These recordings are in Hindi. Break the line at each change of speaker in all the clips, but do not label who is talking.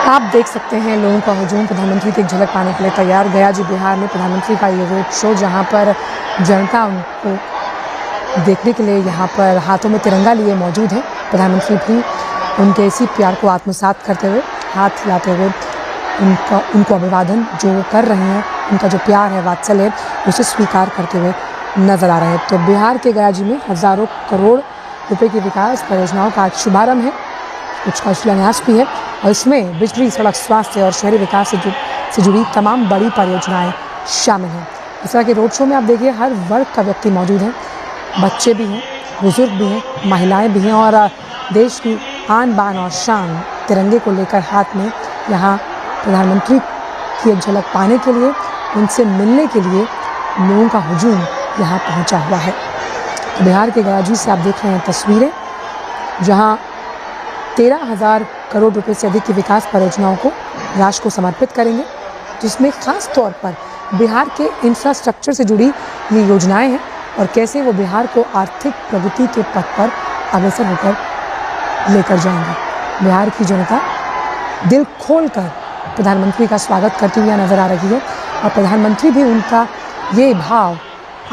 आप देख सकते हैं लोगों का हुजूम प्रधानमंत्री की एक झलक पाने के लिए तैयार। गया जी बिहार में प्रधानमंत्री का ये रोड शो, जहां पर जनता उनको देखने के लिए यहाँ पर हाथों में तिरंगा लिए मौजूद है। प्रधानमंत्री भी उनके इसी प्यार को आत्मसात करते हुए, हाथ हिलाते हुए उनको अभिवादन जो कर रहे हैं, उनका जो प्यार है, वात्सल्य है, उसे स्वीकार करते हुए नजर आ रहे हैं। तो बिहार के गया जी में हजारों करोड़ रुपए की विकास परियोजनाओं का आज शुभारंभ है, कुछ का शिलान्यास भी है और इसमें बिजली, सड़क, स्वास्थ्य और शहरी विकास से जुड़ी तमाम बड़ी परियोजनाएं शामिल हैं। इस तरह के रोड शो में आप देखिए हर वर्ग का व्यक्ति मौजूद है, बच्चे भी हैं, बुजुर्ग भी हैं, महिलाएं भी हैं और देश की आन बान और शान तिरंगे को लेकर हाथ में यहाँ प्रधानमंत्री की एक झलक पाने के लिए, उनसे मिलने के लिए लोगों का हुजूम यहाँ पहुँचा हुआ है। तो बिहार के गया जी से आप देख रहे हैं तस्वीरें, जहाँ 13,000 करोड़ रुपए से अधिक की विकास परियोजनाओं को राष्ट्र को समर्पित करेंगे, जिसमें खास तौर पर बिहार के इंफ्रास्ट्रक्चर से जुड़ी ये योजनाएं हैं और कैसे वो बिहार को आर्थिक प्रगति के पथ पर अग्रसर होकर लेकर जाएंगे। बिहार की जनता दिल खोलकर प्रधानमंत्री का स्वागत करती हुई नजर आ रही है और प्रधानमंत्री भी उनका ये भाव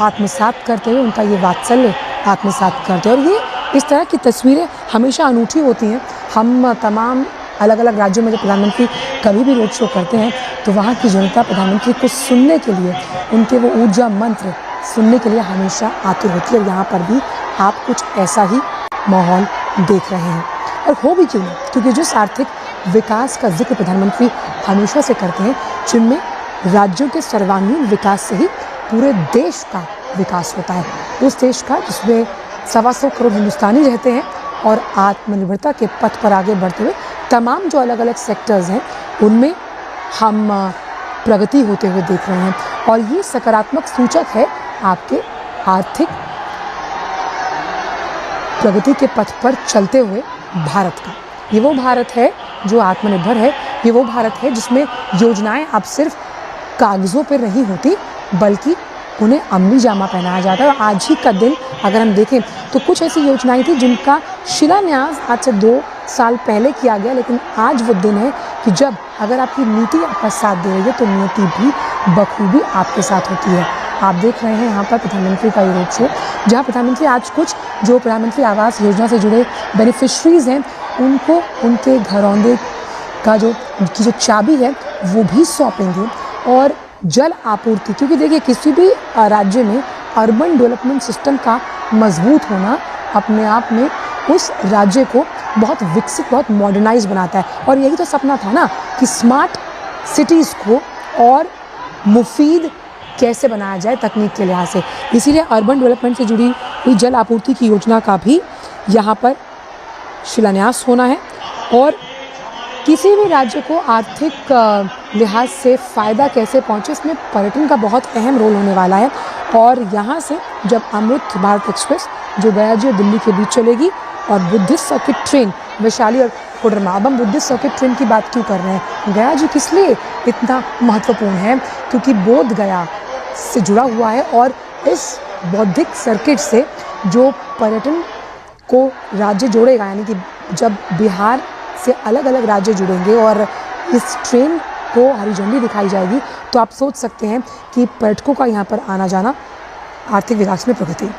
आत्मसात करते हुए, उनका ये वात्सल्य आत्मसात करते हैं। और ये इस तरह की तस्वीरें हमेशा अनूठी होती हैं। हम तमाम अलग अलग राज्यों में जब प्रधानमंत्री कभी भी रोड शो करते हैं तो वहाँ की जनता प्रधानमंत्री को सुनने के लिए, उनके वो ऊर्जा मंत्र सुनने के लिए हमेशा आतुर होती है। और यहाँ पर भी आप कुछ ऐसा ही माहौल देख रहे हैं और हो भी क्यों नहीं, क्योंकि जिस आर्थिक विकास का जिक्र प्रधानमंत्री हमेशा से करते हैं, जिनमें राज्यों के सर्वांगीण विकास से ही पूरे देश का विकास होता है, उस देश का जिसमें 125 करोड़ हिंदुस्तानी रहते हैं और आत्मनिर्भरता के पथ पर आगे बढ़ते हुए तमाम जो अलग अलग सेक्टर्स हैं उनमें हम प्रगति होते हुए देख रहे हैं। और ये सकारात्मक सूचक है आपके आर्थिक प्रगति के पथ पर चलते हुए भारत का। ये वो भारत है जो आत्मनिर्भर है, ये वो भारत है जिसमें योजनाएं अब सिर्फ कागजों पर नहीं होती बल्कि उन्हें अमली जामा पहनाया जाता है। और आज ही का दिन अगर हम देखें तो कुछ ऐसी योजनाएं थी जिनका शिलान्यास आज से 2 साल पहले किया गया, लेकिन आज वो दिन है कि जब अगर आपकी नीति आपका साथ दे रही है तो नियति भी बखूबी आपके साथ होती है। आप देख रहे हैं यहाँ पर प्रधानमंत्री का ये रोड शो, जहाँ प्रधानमंत्री आज कुछ जो प्रधानमंत्री आवास योजना से जुड़े बेनिफिशरीज हैं उनको उनके घरौंदे का जो चाबी है वो भी सौंपेंगे। और जल आपूर्ति, क्योंकि देखिए किसी भी राज्य में अर्बन डेवलपमेंट सिस्टम का मजबूत होना अपने आप में उस राज्य को बहुत विकसित, बहुत मॉडर्नाइज बनाता है। और यही तो सपना था ना कि स्मार्ट सिटीज़ को और मुफीद कैसे बनाया जाए तकनीक के लिहाज से। इसीलिए अर्बन डेवलपमेंट से जुड़ी हुई जल आपूर्ति की योजना का भी यहाँ पर शिलान्यास होना है। और किसी भी राज्य को आर्थिक लिहाज से फ़ायदा कैसे पहुँचे, इसमें पर्यटन का बहुत अहम रोल होने वाला है। और यहाँ से जब अमृत भारत एक्सप्रेस जो गया जी और दिल्ली के बीच चलेगी और बुद्धिस्ट सर्किट ट्रेन वैशाली और कोडरमा, अब हम बुद्धिस्ट सर्किट ट्रेन की बात क्यों कर रहे हैं, गया जी किस लिए इतना महत्वपूर्ण है, क्योंकि बोध गया से जुड़ा हुआ है और इस बौद्धिक सर्किट से जो पर्यटन को राज्य जोड़ेगा, यानी कि जब बिहार से अलग अलग राज्य जुड़ेंगे और इस ट्रेन को हरी झंडी दिखाई जाएगी तो आप सोच सकते हैं कि पर्यटकों का यहाँ पर आना जाना आर्थिक विकास में प्रगति।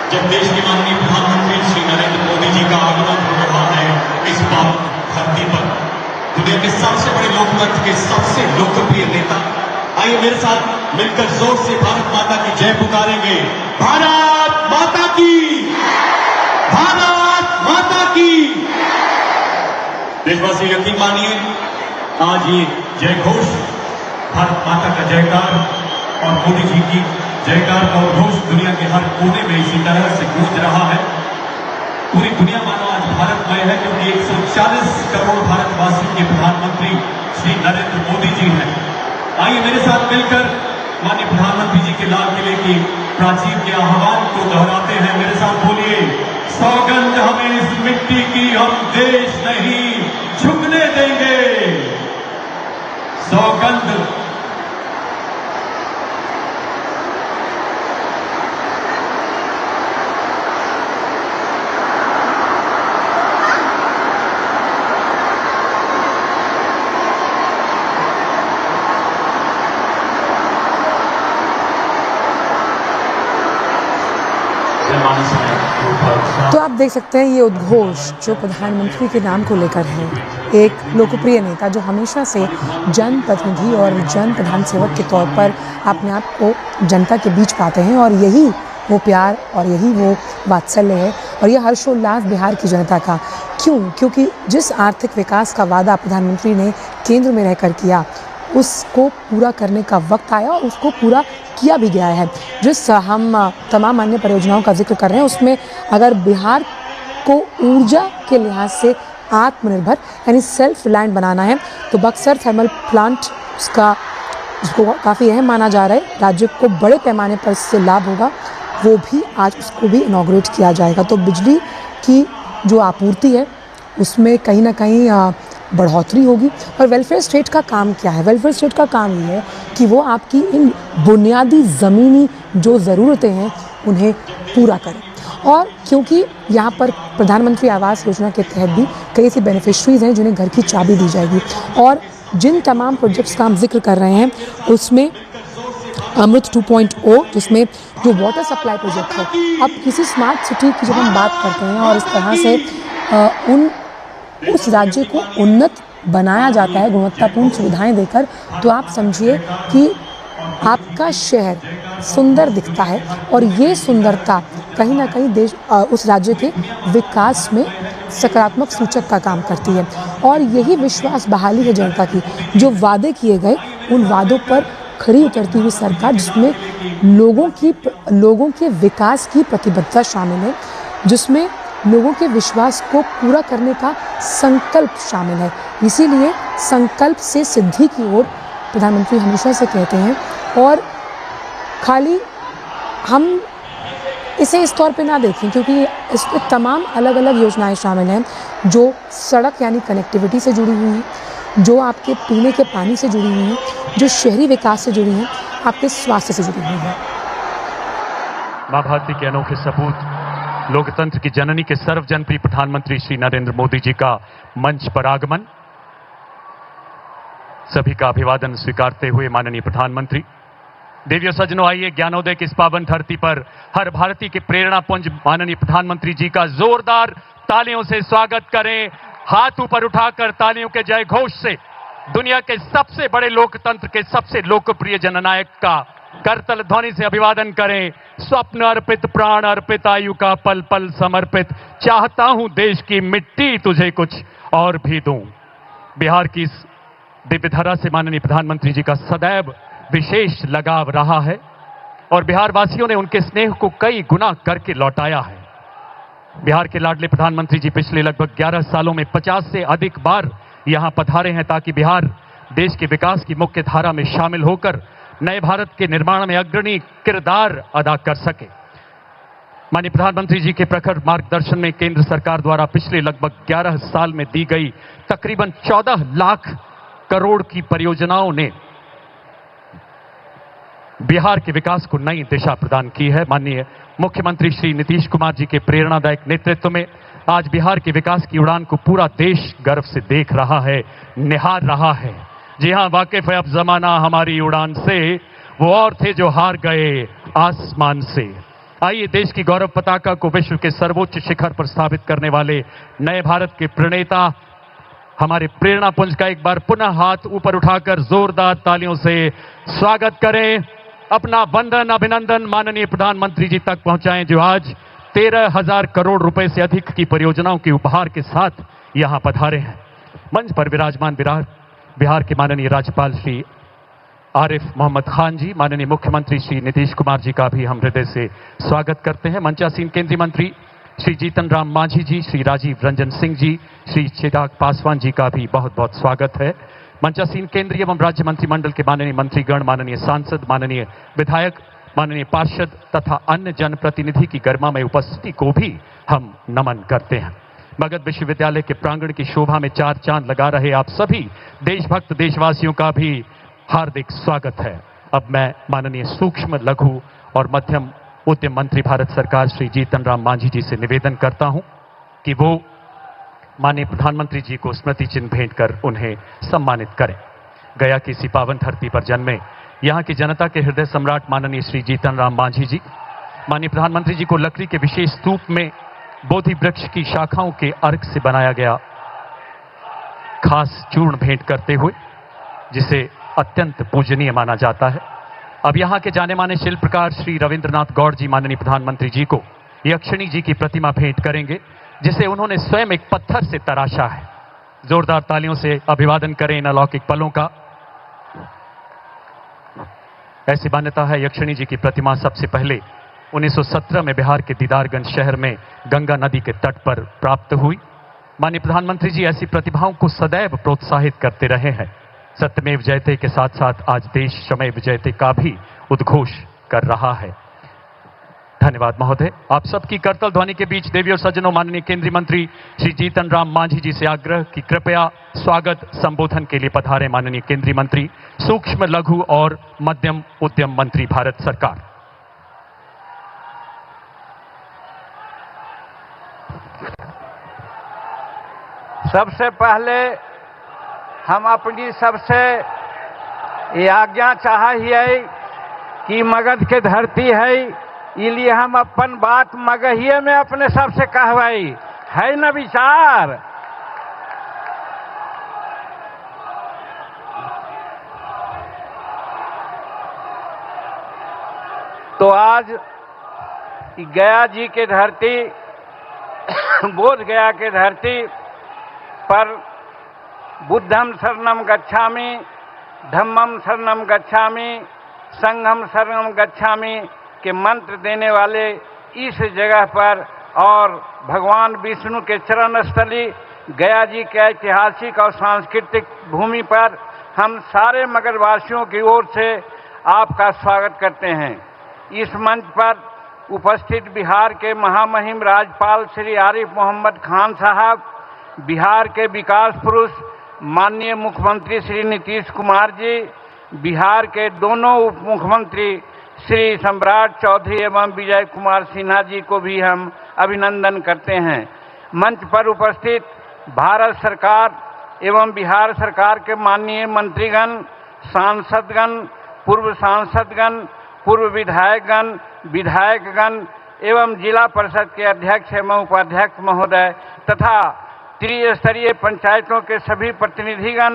जब देश के माननीय प्रधानमंत्री श्री नरेंद्र मोदी जी का आगमन हो रहा है इस पावन धरती पर, दुनिया के सबसे बड़े लोकतंत्र के सबसे लोकप्रिय नेता, आइए मेरे साथ मिलकर जोर से भारत माता की जय पुकारेंगे। भारत माता की, भारत माता की। देशवासी यकीन मानिए, आज ये जय घोष, भारत माता का जयकार और मोदी जी की जयकार और घोष दुनिया के हर कोने में इसी तरह से गूंज रहा है। पूरी दुनिया मानो आज भारतमय है, क्योंकि 140 करोड़ भारतवासियों के प्रधानमंत्री श्री नरेंद्र मोदी जी हैं। आइए मेरे साथ मिलकर माननीय प्रधानमंत्री जी के लाल किले की प्राचीर के आह्वान को दोहराते हैं। मेरे साथ बोलिए, सौगंध हमें इस मिट्टी की, हम देश नहीं झुकने देंगे। सौगंध।
तो आप देख सकते हैं ये उद्घोष जो प्रधानमंत्री के नाम को लेकर है, एक लोकप्रिय नेता जो हमेशा से जनप्रतिनिधि और जन प्रधान सेवक के तौर पर अपने आप को जनता के बीच पाते हैं, और यही वो प्यार और यही वो वात्सल्य है और यह हर्षोल्लास बिहार की जनता का। क्यों? क्योंकि जिस आर्थिक विकास का वादा प्रधानमंत्री ने केंद्र में रहकर किया, उसको पूरा करने का वक्त आया और उसको पूरा किया भी गया है। जिस हम तमाम अन्य परियोजनाओं का जिक्र कर रहे हैं, उसमें अगर बिहार को ऊर्जा के लिहाज से आत्मनिर्भर यानी सेल्फ रिलायंट बनाना है, तो बक्सर थर्मल प्लांट उसको काफ़ी अहम माना जा रहा है। राज्य को बड़े पैमाने पर इससे लाभ होगा, वो भी आज उसको भी इनॉग्रेट किया जाएगा। तो बिजली की जो आपूर्ति है उसमें कहीं ना कहीं बढ़ोतरी होगी। और वेलफेयर स्टेट का काम क्या है? वेलफेयर स्टेट का काम ये है कि वो आपकी इन बुनियादी ज़मीनी जो ज़रूरतें हैं उन्हें पूरा करें। और क्योंकि यहाँ पर प्रधानमंत्री आवास योजना के तहत भी कई ऐसे बेनिफिशरीज हैं जिन्हें घर की चाबी दी जाएगी, और जिन तमाम प्रोजेक्ट्स का हम जिक्र कर रहे हैं उसमें अमृत 2.0 जिसमें जो वाटर सप्लाई प्रोजेक्ट है, अब किसी स्मार्ट सिटी की जब हम बात करते हैं और इस तरह से उस राज्य को उन्नत बनाया जाता है गुणवत्तापूर्ण सुविधाएं देकर, तो आप समझिए कि आपका शहर सुंदर दिखता है, और ये सुंदरता कहीं ना कहीं उस राज्य के विकास में सकारात्मक सूचक का काम करती है। और यही विश्वास बहाली है जनता की। जो वादे किए गए उन वादों पर खड़ी उतरती हुई सरकार, जिसमें लोगों के विकास की प्रतिबद्धता शामिल है, जिसमें लोगों के विश्वास को पूरा करने का संकल्प शामिल है। इसीलिए संकल्प से सिद्धि की ओर प्रधानमंत्री हमेशा से कहते हैं, और खाली हम इसे इस तौर पे ना देखें, क्योंकि इसमें तमाम अलग अलग योजनाएं शामिल हैं जो सड़क यानी कनेक्टिविटी से जुड़ी हुई हैं, जो आपके पीने के पानी से जुड़ी हुई हैं, जो शहरी विकास से जुड़ी हैं, आपके स्वास्थ्य से जुड़ी हुई हैं।
मां भारती के अनोखे सपूत, लोकतंत्र की जननी के सर्वजनप्रिय प्रधानमंत्री श्री नरेंद्र मोदी जी का मंच पर आगमन। सभी का अभिवादन स्वीकारते हुए माननीय प्रधानमंत्री, देवियों सज्जनों, आइए ज्ञानोदय की इस पावन धरती पर हर भारतीय के प्रेरणा पुंज माननीय प्रधानमंत्री जी का जोरदार तालियों से स्वागत करें। हाथ ऊपर उठाकर तालियों के जय घोष से दुनिया के सबसे बड़े लोकतंत्र के सबसे लोकप्रिय जननायक का करतल ध्वनि से अभिवादन करें। स्वप्न अर्पित, प्राण अर्पित, आयु का पल पल समर्पित, चाहता हूं देश की मिट्टी तुझे कुछ और भी दूं। बिहार की इस दिव्य धरा से माननीय प्रधानमंत्री जी का सदैव विशेष लगाव रहा है, और बिहार वासियों ने उनके स्नेह को कई गुना करके लौटाया है। बिहार के लाडले प्रधानमंत्री जी पिछले लगभग 11 सालों में 50 से अधिक बार यहां पधारे हैं, ताकि बिहार देश के विकास की मुख्य धारा में शामिल होकर नए भारत के निर्माण में अग्रणी किरदार अदा कर सके। माननीय प्रधानमंत्री जी के प्रखर मार्गदर्शन में केंद्र सरकार द्वारा पिछले लगभग 11 साल में दी गई तकरीबन 14 लाख करोड़ की परियोजनाओं ने बिहार के विकास को नई दिशा प्रदान की है। माननीय मुख्यमंत्री श्री नीतीश कुमार जी के प्रेरणादायक नेतृत्व में आज बिहार के विकास की उड़ान को पूरा देश गर्व से देख रहा है, निहार रहा है। जी हां, वाकिफ है अब जमाना हमारी उड़ान से, वो और थे जो हार गए आसमान से। आइए देश की गौरव पताका को विश्व के सर्वोच्च शिखर पर स्थापित करने वाले नए भारत के प्रणेता हमारे प्रेरणा पुंज का एक बार पुनः हाथ ऊपर उठाकर जोरदार तालियों से स्वागत करें। अपना वंदन अभिनंदन माननीय प्रधानमंत्री जी तक पहुंचाएं, जो आज 13,000 करोड़ रुपए से अधिक की परियोजनाओं के उपहार के साथ यहां पधारे हैं। मंच पर विराजमान बिहार के माननीय राज्यपाल श्री आरिफ मोहम्मद खान जी, माननीय मुख्यमंत्री श्री नीतीश कुमार जी का भी हम हृदय से स्वागत करते हैं। मंचासीन केंद्रीय मंत्री श्री जीतन राम मांझी जी, श्री राजीव रंजन सिंह जी, श्री चिराग पासवान जी का भी बहुत बहुत स्वागत है। मंचासीन केंद्रीय एवं राज्य मंत्रिमंडल के माननीय मंत्रीगण, माननीय सांसद, माननीय विधायक, माननीय पार्षद तथा अन्य जनप्रतिनिधि की गरिमामय उपस्थिति को भी हम नमन करते हैं। मगध विश्वविद्यालय के प्रांगण की शोभा में चार चांद लगा रहे आप सभी देशभक्त देशवासियों का भी हार्दिक स्वागत है। अब मैं माननीय सूक्ष्म, लघु और मध्यम उद्यम मंत्री भारत सरकार श्री जीतन राम मांझी जी से निवेदन करता हूं कि वो माननीय प्रधानमंत्री जी को स्मृति चिन्ह भेंट कर उन्हें सम्मानित करें। गया की इसी पावन धरती पर जन्मे यहाँ की जनता के हृदय सम्राट माननीय श्री जीतन राम मांझी जी माननीय प्रधानमंत्री जी को लकड़ी के विशेष स्तूप में बोधि वृक्ष की शाखाओं के अर्क से बनाया गया खास चूर्ण भेंट करते हुए, जिसे अत्यंत पूजनीय माना जाता है। अब यहाँ के जाने माने शिल्पकार श्री रविंद्रनाथ गौड़ जी माननीय प्रधानमंत्री जी को यक्षिणी जी की प्रतिमा भेंट करेंगे, जिसे उन्होंने स्वयं एक पत्थर से तराशा है। जोरदार तालियों से अभिवादन करें इन अलौकिक पलों का। ऐसी मान्यता है यक्षिणी जी की प्रतिमा सबसे पहले 1917 में बिहार के दीदारगंज शहर में गंगा नदी के तट पर प्राप्त हुई। माननीय प्रधानमंत्री जी ऐसी प्रतिभाओं को सदैव प्रोत्साहित करते रहे हैं। सत्यमेव जयते के साथ साथ आज देश शमैव जयते का भी उद्घोष कर रहा है। धन्यवाद महोदय। आप सबकी करतल ध्वनि के बीच देवी और सज्जनों, माननीय केंद्रीय मंत्री श्री जीतन राम मांझी जी से आग्रह कि कृपया स्वागत संबोधन के लिए पधारे माननीय केंद्रीय मंत्री, सूक्ष्म, लघु और मध्यम उद्यम मंत्री भारत सरकार।
सबसे पहले हम अपनी सबसे ये आज्ञा चाहिए कि मगध के धरती है, इसलिए हम अपन बात मगहिए में अपने सबसे कहवाई है न विचार। तो आज गया जी के धरती, बोध गया के धरती पर बुद्धम शरणम गच्छामि, धम्मम शरणम गच्छामि, संघम शरणम गच्छामि के मंत्र देने वाले इस जगह पर और भगवान विष्णु के चरण स्थली गया जी के ऐतिहासिक और सांस्कृतिक भूमि पर हम सारे मगधवासियों की ओर से आपका स्वागत करते हैं। इस मंच पर उपस्थित बिहार के महामहिम राज्यपाल श्री आरिफ मोहम्मद खान साहब, बिहार के विकास पुरुष माननीय मुख्यमंत्री श्री नीतीश कुमार जी, बिहार के दोनों उप मुख्यमंत्री श्री सम्राट चौधरी एवं विजय कुमार सिन्हा जी को भी हम अभिनंदन करते हैं। मंच पर उपस्थित भारत सरकार एवं बिहार सरकार के माननीय मंत्रीगण, सांसदगण, पूर्व सांसदगण, पूर्व विधायकगण, विधायकगण एवं जिला परिषद के अध्यक्ष एवं उपाध्यक्ष महोदय तथा त्रिस्तरीय पंचायतों के सभी प्रतिनिधिगण,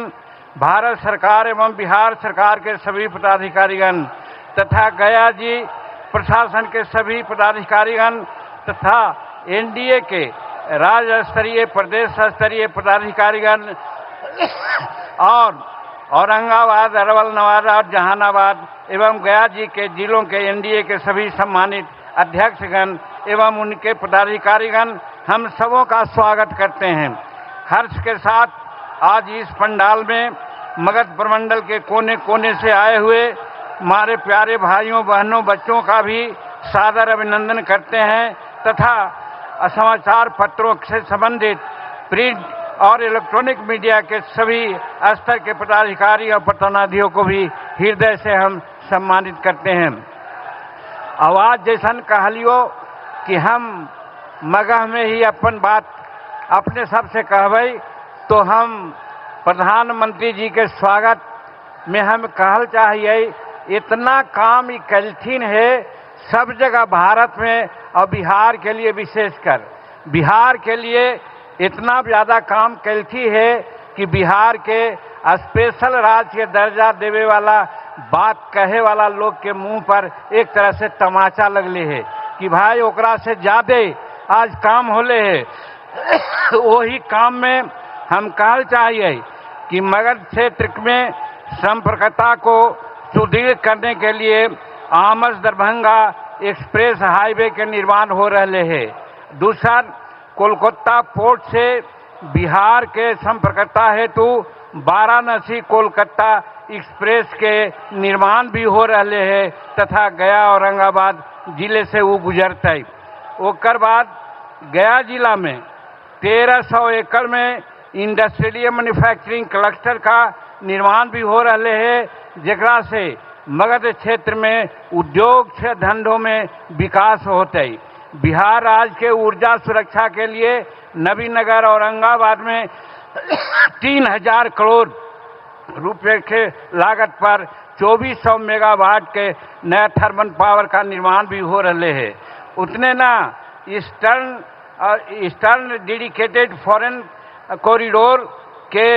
भारत सरकार एवं बिहार सरकार के सभी पदाधिकारीगण तथा गया जी प्रशासन के सभी पदाधिकारीगण तथा एनडीए के राज्य स्तरीय, प्रदेश स्तरीय पदाधिकारीगण और औरंगाबाद, अरवल, नवादा और जहानाबाद एवं गया जी के जिलों के एनडीए के सभी सम्मानित अध्यक्षगण एवं उनके पदाधिकारीगण, हम सबों का स्वागत करते हैं। हर्ष के साथ आज इस पंडाल में मगध प्रमंडल के कोने कोने से आए हुए हमारे प्यारे भाइयों, बहनों, बच्चों का भी सादर अभिनंदन करते हैं तथा समाचार पत्रों से संबंधित प्रिंट और इलेक्ट्रॉनिक मीडिया के सभी स्तर के पदाधिकारी और प्रतिनिधियों को भी हृदय से हम सम्मानित करते हैं। आवाज जैसन कहलियो कि हम मगह में ही अपन बात अपने सबसे कहबई, तो हम प्रधानमंत्री जी के स्वागत में हम कहल चाहिए, इतना काम कलथिन है सब जगह भारत में और बिहार के लिए विशेषकर बिहार के लिए इतना ज़्यादा काम कलथी है कि बिहार के स्पेशल राज्य के दर्जा देवे वाला बात कहे वाला लोग के मुंह पर एक तरह से तमाचा लगले है कि भाई ओकरा से ज़्यादा आज काम होले है। वही काम में हम कहल चाहिए कि मगध क्षेत्र में संपर्कता को सुदृढ़ करने के लिए आमस दरभंगा एक्सप्रेस हाईवे के निर्माण हो रहे हैं। दूसरा, कोलकाता पोर्ट से बिहार के संपर्कता हेतु वाराणसी कोलकाता एक्सप्रेस के निर्माण भी हो रहे हैं तथा गया औरंगाबाद जिले से वो गुजरते। ओकर बाद गया जिला में 1300 एकड़ में इंडस्ट्रियल मैन्युफैक्चरिंग क्लस्टर का निर्माण भी हो रहे हैं, जेकरा से मगध क्षेत्र में उद्योग से धंधों में विकास होते। बिहार राज्य के ऊर्जा सुरक्षा के लिए नबीनगर औरंगाबाद में 3000 करोड़ रुपए के लागत पर 2400 मेगावाट के नया थर्मल पावर का निर्माण भी हो रहे हैं। उतने ना ईस्टर्न डेडिकेटेड फॉरेन कॉरिडोर के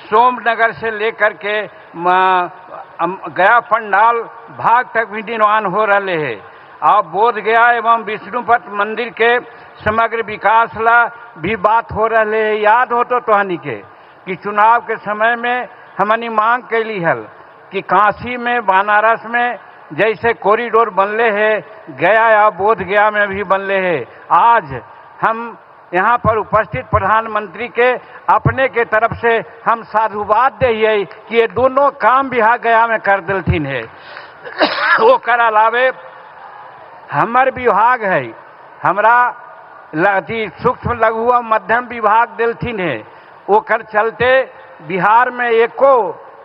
सोमनगर से लेकर के गया पंडाल भाग तक भी निर्माण हो रहे हैं। और बोध गया एवं विष्णुपथ मंदिर के समग्र विकास ला भी बात हो रहे है। याद हो तो तोहनी के कि चुनाव के समय में हमनी मांग कैली हल कि काशी में बनारस में जैसे कॉरिडोर बनले है, गया या बोध गया में भी बनले है। आज हम यहाँ पर उपस्थित प्रधानमंत्री के अपने के तरफ से हम साधुवाद दे कि ये दोनों काम बिहार गया में कर दिलथिन है। वो कर अलावे हमर विभाग है, हमरा सूक्ष्म लघु और मध्यम विभाग दिलथिन है। वो कर चलते बिहार में एको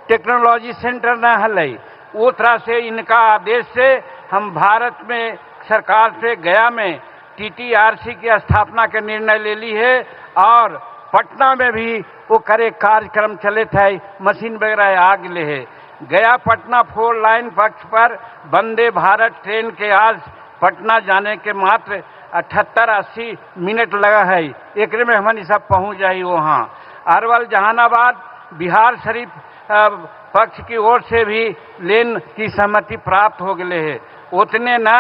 टेक्नोलॉजी सेंटर न हल। वो तरह से इनका आदेश से हम भारत में सरकार से गया में TTRC की स्थापना के निर्णय ले ली है और पटना में भी वो करे कार्यक्रम चले थे, मशीन वगैरह आ गए है। गया पटना 4 लाइन पक्ष पर वंदे भारत ट्रेन के आज पटना जाने के मात्र 78-80 मिनट लगा है। एक में हमन सब पहुँच जाये वहाँ। अरवल जहानाबाद बिहार शरीफ पक्ष की ओर से भी लेन की सहमति प्राप्त हो गए है। उतने ना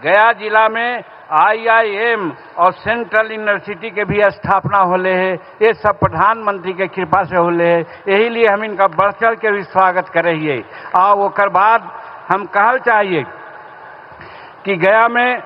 गया जिला में IIM और सेंट्रल यूनिवर्सिटी के भी स्थापना होले है। ये सब प्रधानमंत्री के कृपा से होले है। यही लिए हम इनका बढ़ चढ़ के भी स्वागत करिए। और ओकर बाद हम कहल चाहिए कि गया में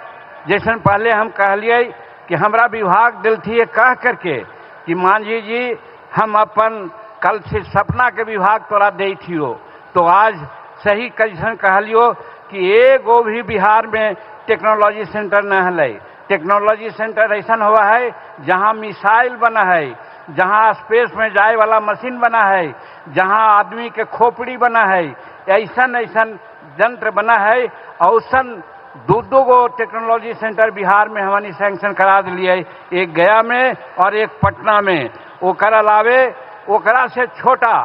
जैसन पहले हम कहलिए कि हमरा विभाग दिल थी कह करके कि मांझी जी हम अपन कल से सपना के विभाग तोरा दे थियो, तो आज सही कैसन कहलियो कि एगो भी बिहार में टेक्नोलॉजी सेंटर न है। टेक्नोलॉजी सेंटर ऐसा हुआ है जहाँ मिसाइल बना है, जहाँ स्पेस में जाए वाला मशीन बना है, जहाँ आदमी के खोपड़ी बना है, ऐसन ऐसन यंत्र बना है। औसन दो गो टेक्नोलॉजी सेंटर बिहार में हमने सैंक्शन करा दिए, एक गया में और एक पटना में। ओकर अलावे ओकरा से छोटा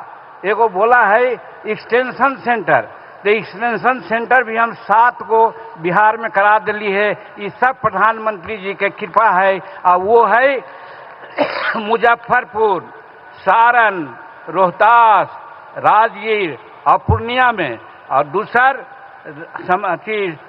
एगो बोला है एक्सटेंशन सेंटर, तो एक्सटेंशन सेंटर भी हम 7 को बिहार में करा दिली है। ये सब प्रधानमंत्री जी के कृपा है। और वो है मुजफ्फरपुर, सारण, रोहतास, राजगीर और पूर्णिया में, और दूसर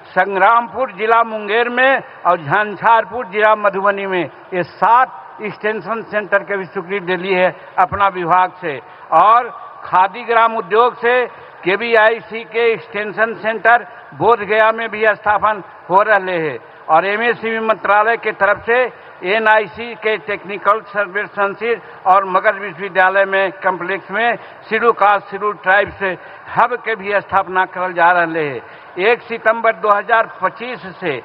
संग्रामपुर जिला मुंगेर में और झंझारपुर जिला मधुबनी में। ये 7 एक्सटेंशन सेंटर के भी स्वीकृति दिली है अपना विभाग से। और खादी ग्राम उद्योग से KVIC के एक्सटेंशन सेंटर बोध गया में भी स्थापन हो रहे हैं। और MSCB मंत्रालय के तरफ से NIC के टेक्निकल सर्विस संसिर और मगध विश्वविद्यालय में कम्प्लेक्स में शेड्यूल कास्ट शेड्यूल ट्राइब से हब के भी स्थापना करल जा रहे हैं। 1 सितंबर 2025 से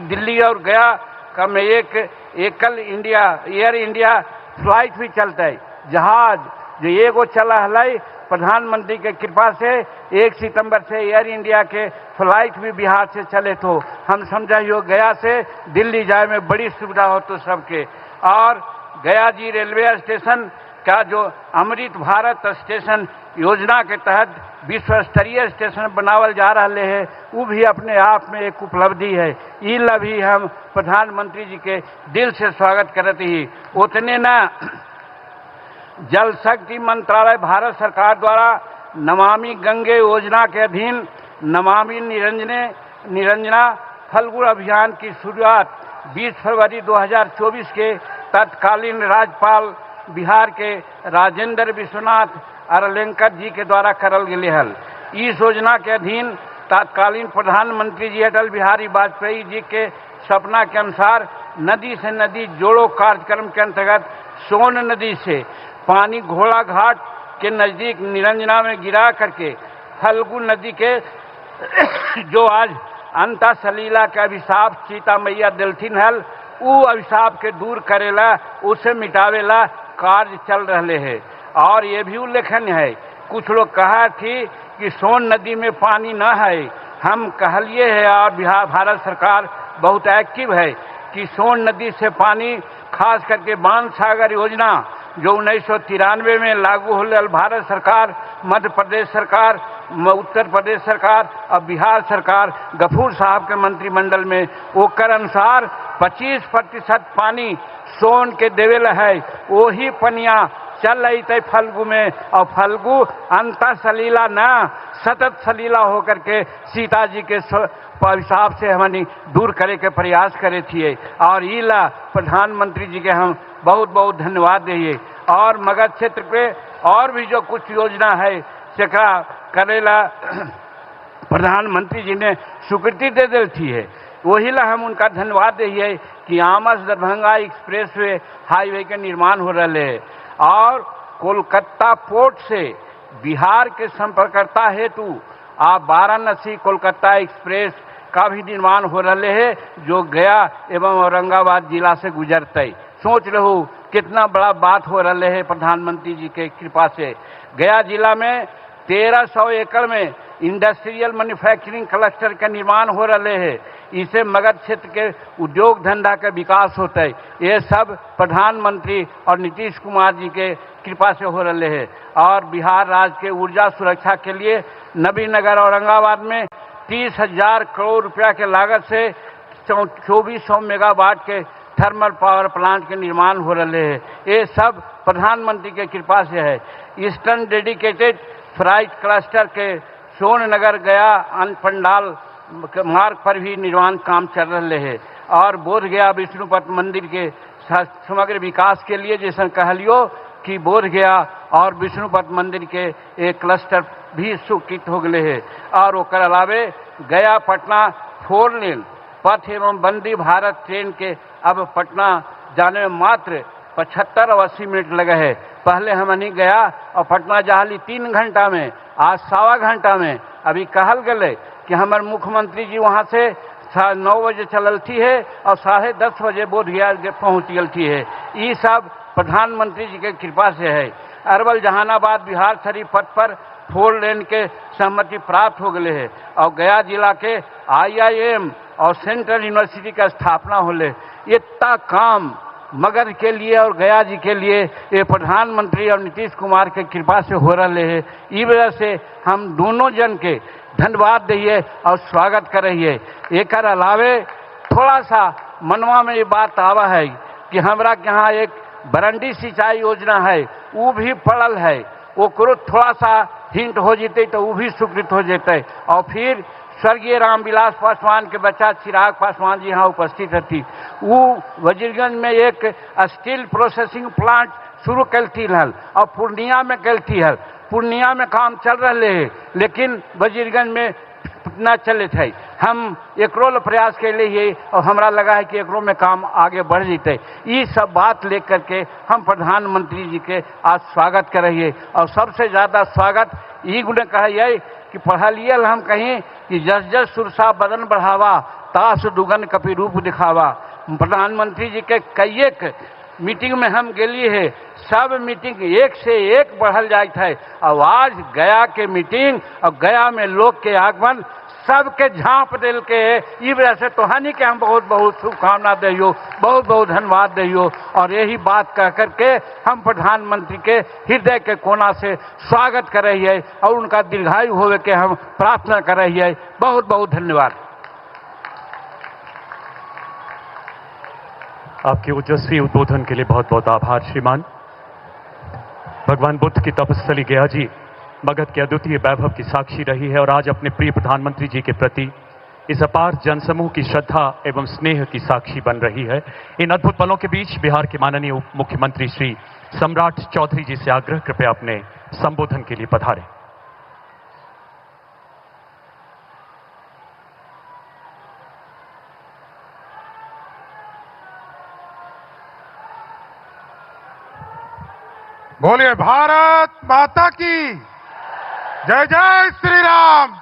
दिल्ली और गया का में एक एकल एयर इंडिया फ्लाइट भी चलता है। जहाज जो एगो चला है प्रधानमंत्री के कृपा से 1 सितंबर से एयर इंडिया के फ्लाइट भी बिहार से चले, तो हम समझाइयो गया से दिल्ली जाए में बड़ी सुविधा हो तो सबके। और गया जी रेलवे स्टेशन का जो अमृत भारत स्टेशन योजना के तहत विश्व स्तरीय स्टेशन बनावल जा रहे हैं, वो भी अपने आप में एक उपलब्धि है। ये भी हम प्रधानमंत्री जी के दिल से स्वागत करते ही। उतने ना जल शक्ति मंत्रालय भारत सरकार द्वारा नमामि गंगे योजना के अधीन नमामि निरंजना फल्गु अभियान की शुरुआत 20 फरवरी 2024 के तत्कालीन राज्यपाल बिहार के राजेंद्र विश्वनाथ अरलेंकर जी के द्वारा करल गए हल। इस योजना के अधीन तत्कालीन प्रधानमंत्री जी अटल बिहारी वाजपेयी जी के सपना के अनुसार नदी से नदी जोड़ो कार्यक्रम के अंतर्गत सोन नदी से पानी घोड़ा घाट के नजदीक निरंजना में गिरा करके फल्गु नदी के जो आज अंता सलीला के अभिशाप सीता मैया दिलथिन हल, उ अभिशाप के दूर करेला, उसे मिटावेला कार्य चल रहे है। और ये भी उल्लेखनीय है, कुछ लोग कहा थी कि सोन नदी में पानी न है। हम कहलिए है और बिहार भारत सरकार बहुत एक्टिव है कि सोन नदी से पानी खास करके बाण सागर योजना जो 1993 में लागू होल, भारत सरकार, मध्य प्रदेश सरकार, उत्तर प्रदेश सरकार और बिहार सरकार गफूर साहब के मंत्रिमंडल में ओकर अनुसार 25% पानी सोन के देवेल है। वही पनिया चल रही थे फल्गु में, और फल्गु अंत सलीला न सतत सलीला होकर के सीता जी के हिसाब से हमने दूर करे के प्रयास करे थिए। और इला प्रधानमंत्री जी के हम बहुत बहुत धन्यवाद दिए। और मगध क्षेत्र पे और भी जो कुछ योजना है सेकरा करेला प्रधानमंत्री जी ने स्वीकृति दे दी है, वही ला हम उनका धन्यवाद दिए कि Amas Darbhanga express way highway के निर्माण हो रहे है। और कोलकाता पोर्ट से बिहार के संपर्कता हेतु आप वाराणसी कोलकाता एक्सप्रेस का भी निर्माण हो रहे है, जो गया एवं औरंगाबाद जिला से गुजरते। सोच रहो कितना बड़ा बात हो रहे है प्रधानमंत्री जी के कृपा से। गया जिला में 1300 एकड़ में इंडस्ट्रियल मैन्युफैक्चरिंग क्लस्टर का निर्माण हो रहे है। इसे मगध क्षेत्र के उद्योग धंधा का विकास होता है। ये सब प्रधानमंत्री और नीतीश कुमार जी के कृपा से हो रहे है। और बिहार राज्य के ऊर्जा सुरक्षा के लिए नबीनगर औरंगाबाद में 30,000 करोड़ रुपया के लागत से 2400 मेगावाट के थर्मल पावर प्लांट के निर्माण हो रहे हैं। ये सब प्रधानमंत्री के कृपा से है। ईस्टर्न डेडिकेटेड फ्राइट क्लस्टर के सोननगर गया पंडाल मार्ग पर भी निर्माण काम चल रहे हैं। और बोध गया विष्णुपद मंदिर के समग्र विकास के लिए जैसा कहलियो कि बोध गया और विष्णुपद मंदिर के एक क्लस्टर भी स्वीकृत हो गए हैं। और ओकर अलावे गया पटना 4 लेन पथ एवं वंदे भारत ट्रेन के अब पटना जाने में मात्र 75 और 80 मिनट लगे है। पहले हम नहीं गया और पटना जहाली 3 घंटा में, आज 1.25 घंटा में। अभी कहल गए कि हमारे मुख्यमंत्री जी वहाँ से 9 बजे चलती है और 10:30 बजे बोध गया पहुँच गलती है। ये सब प्रधानमंत्री जी के कृपा से है। अरवल जहानाबाद बिहार शरीफ पथ पर 4 लेन के सहमति प्राप्त हो गए है। और गया जिला के IIM और सेंट्रल यूनिवर्सिटी का स्थापना होले। इतना काम मगध के लिए और गया जी के लिए ये प्रधानमंत्री और नीतीश कुमार के कृपा से हो रहे हैं। इस वजह से हम दोनों जन के धन्यवाद दिए और स्वागत कर रही है। एक अलावे थोड़ा सा मनवा में ये बात आवा है कि हमरा के यहाँ एक बरंडी सिंचाई योजना है, वो भी पड़ल है। वो करो थोड़ा सा हिंट हो जेते तो वो भी स्वीकृत हो जेते। और फिर स्वर्गीय रामविलास पासवान के बच्चा चिराग पासवान जी यहाँ उपस्थित रहती। वो वजीरगंज में एक स्टील प्रोसेसिंग प्लांट शुरू करती हल और पूर्णिया में करती हल। पूर्णिया में काम चल रहे है लेकिन वजीरगंज में न चले थे। हम एकरो प्रयास के लिए और हमरा लगा है कि एकरो में काम आगे बढ़ जते। ये सब बात लेकर के हम प्रधानमंत्री जी के आज स्वागत कर रही है। और सबसे ज़्यादा स्वागत ये गुण कहिए कि पढ़लिए हम कहीं कि जस जस सुरसा बदन बढ़ावा तास दुगन कपि रूप दिखावा। प्रधानमंत्री जी के कई मीटिंग में हम गेलिए है, सब मीटिंग एक से एक बढ़ल जाए थे। और आज गया के मीटिंग और गया में लोग के आगमन सबके झांप दिल के इस वजह से तोहानी के हम बहुत बहुत शुभकामना दियो, बहुत बहुत धन्यवाद दियो। और यही बात कह करके हम प्रधानमंत्री के हृदय के कोना से स्वागत कर रही है और उनका दीर्घायु होवे के हम प्रार्थना कर रही है। बहुत बहुत धन्यवाद।
आपके ओजस्वी उद्बोधन के लिए बहुत बहुत आभार श्रीमान। भगवान बुद्ध की तपस्थली गया जी मगध के अद्वितीय वैभव की साक्षी रही है और आज अपने प्रिय प्रधानमंत्री जी के प्रति इस अपार जनसमूह की श्रद्धा एवं स्नेह की साक्षी बन रही है। इन अद्भुत पलों के बीच बिहार के माननीय उप मुख्यमंत्री श्री सम्राट चौधरी जी से आग्रह कृपया अपने संबोधन के लिए पधारें।
बोलिए भारत माता की जय जय श्री राम।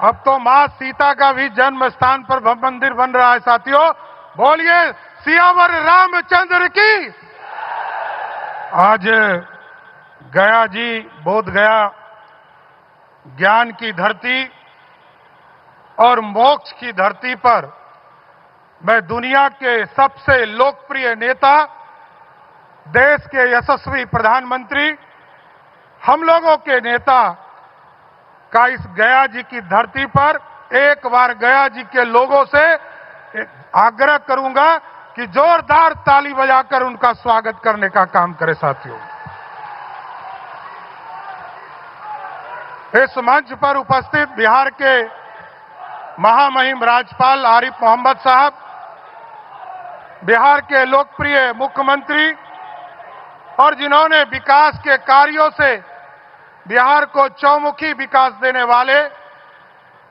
अब तो मां सीता का भी जन्म स्थान पर भव्य मंदिर बन रहा है साथियों। बोलिए सियावर रामचंद्र की। आज गया जी, बोध गया ज्ञान की धरती और मोक्ष की धरती पर मैं दुनिया के सबसे लोकप्रिय नेता, देश के यशस्वी प्रधानमंत्री, हम लोगों के नेता का इस गया जी की धरती पर एक बार गया जी के लोगों से आग्रह करूंगा कि जोरदार ताली बजाकर उनका स्वागत करने का काम करें साथियों। इस मंच पर उपस्थित बिहार के महामहिम राज्यपाल आरिफ मोहम्मद साहब, बिहार के लोकप्रिय मुख्यमंत्री और जिन्होंने विकास के कार्यों से बिहार को चौमुखी विकास देने वाले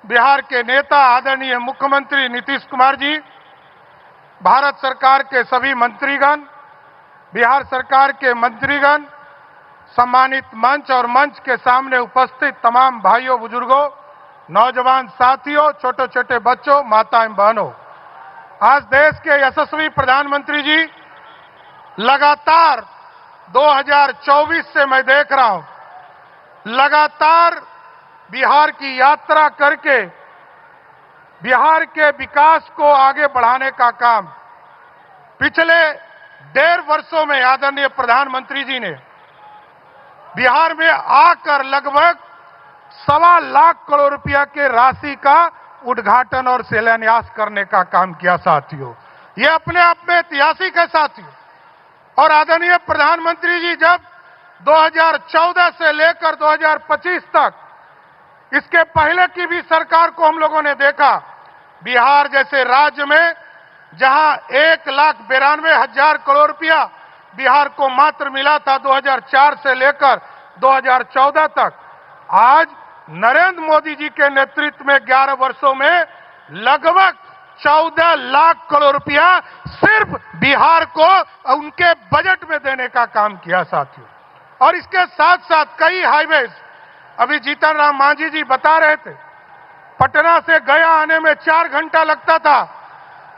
बिहार के नेता आदरणीय मुख्यमंत्री नीतीश कुमार जी, भारत सरकार के सभी मंत्रीगण, बिहार सरकार के मंत्रीगण, सम्मानित मंच और मंच के सामने उपस्थित तमाम भाइयों बुजुर्गों, नौजवान साथियों, छोटे छोटे बच्चों, माताएं बहनों, आज देश के यशस्वी प्रधानमंत्री जी लगातार 2024 से मैं देख रहा हूं, लगातार बिहार की यात्रा करके बिहार के विकास को आगे बढ़ाने का काम पिछले 1.5 वर्षों में आदरणीय प्रधानमंत्री जी ने बिहार में आकर लगभग 1.25 लाख करोड़ रुपया के राशि का उद्घाटन और शिलान्यास करने का काम किया साथियों। ये अपने आप में ऐतिहासिक है साथियों। और आदरणीय प्रधानमंत्री जी जब 2014 से लेकर 2025 तक, इसके पहले की भी सरकार को हम लोगों ने देखा, बिहार जैसे राज्य में जहां 1,92,000 करोड़ रुपया बिहार को मात्र मिला था 2004 से लेकर 2014 तक, आज नरेंद्र मोदी जी के नेतृत्व में 11 वर्षों में लगभग 14 लाख करोड़ रुपया सिर्फ बिहार को उनके बजट में देने का काम किया साथियों। और इसके साथ साथ कई हाईवेज, अभी जीतन राम मांझी जी बता रहे थे, पटना से गया आने में 4 घंटा लगता था,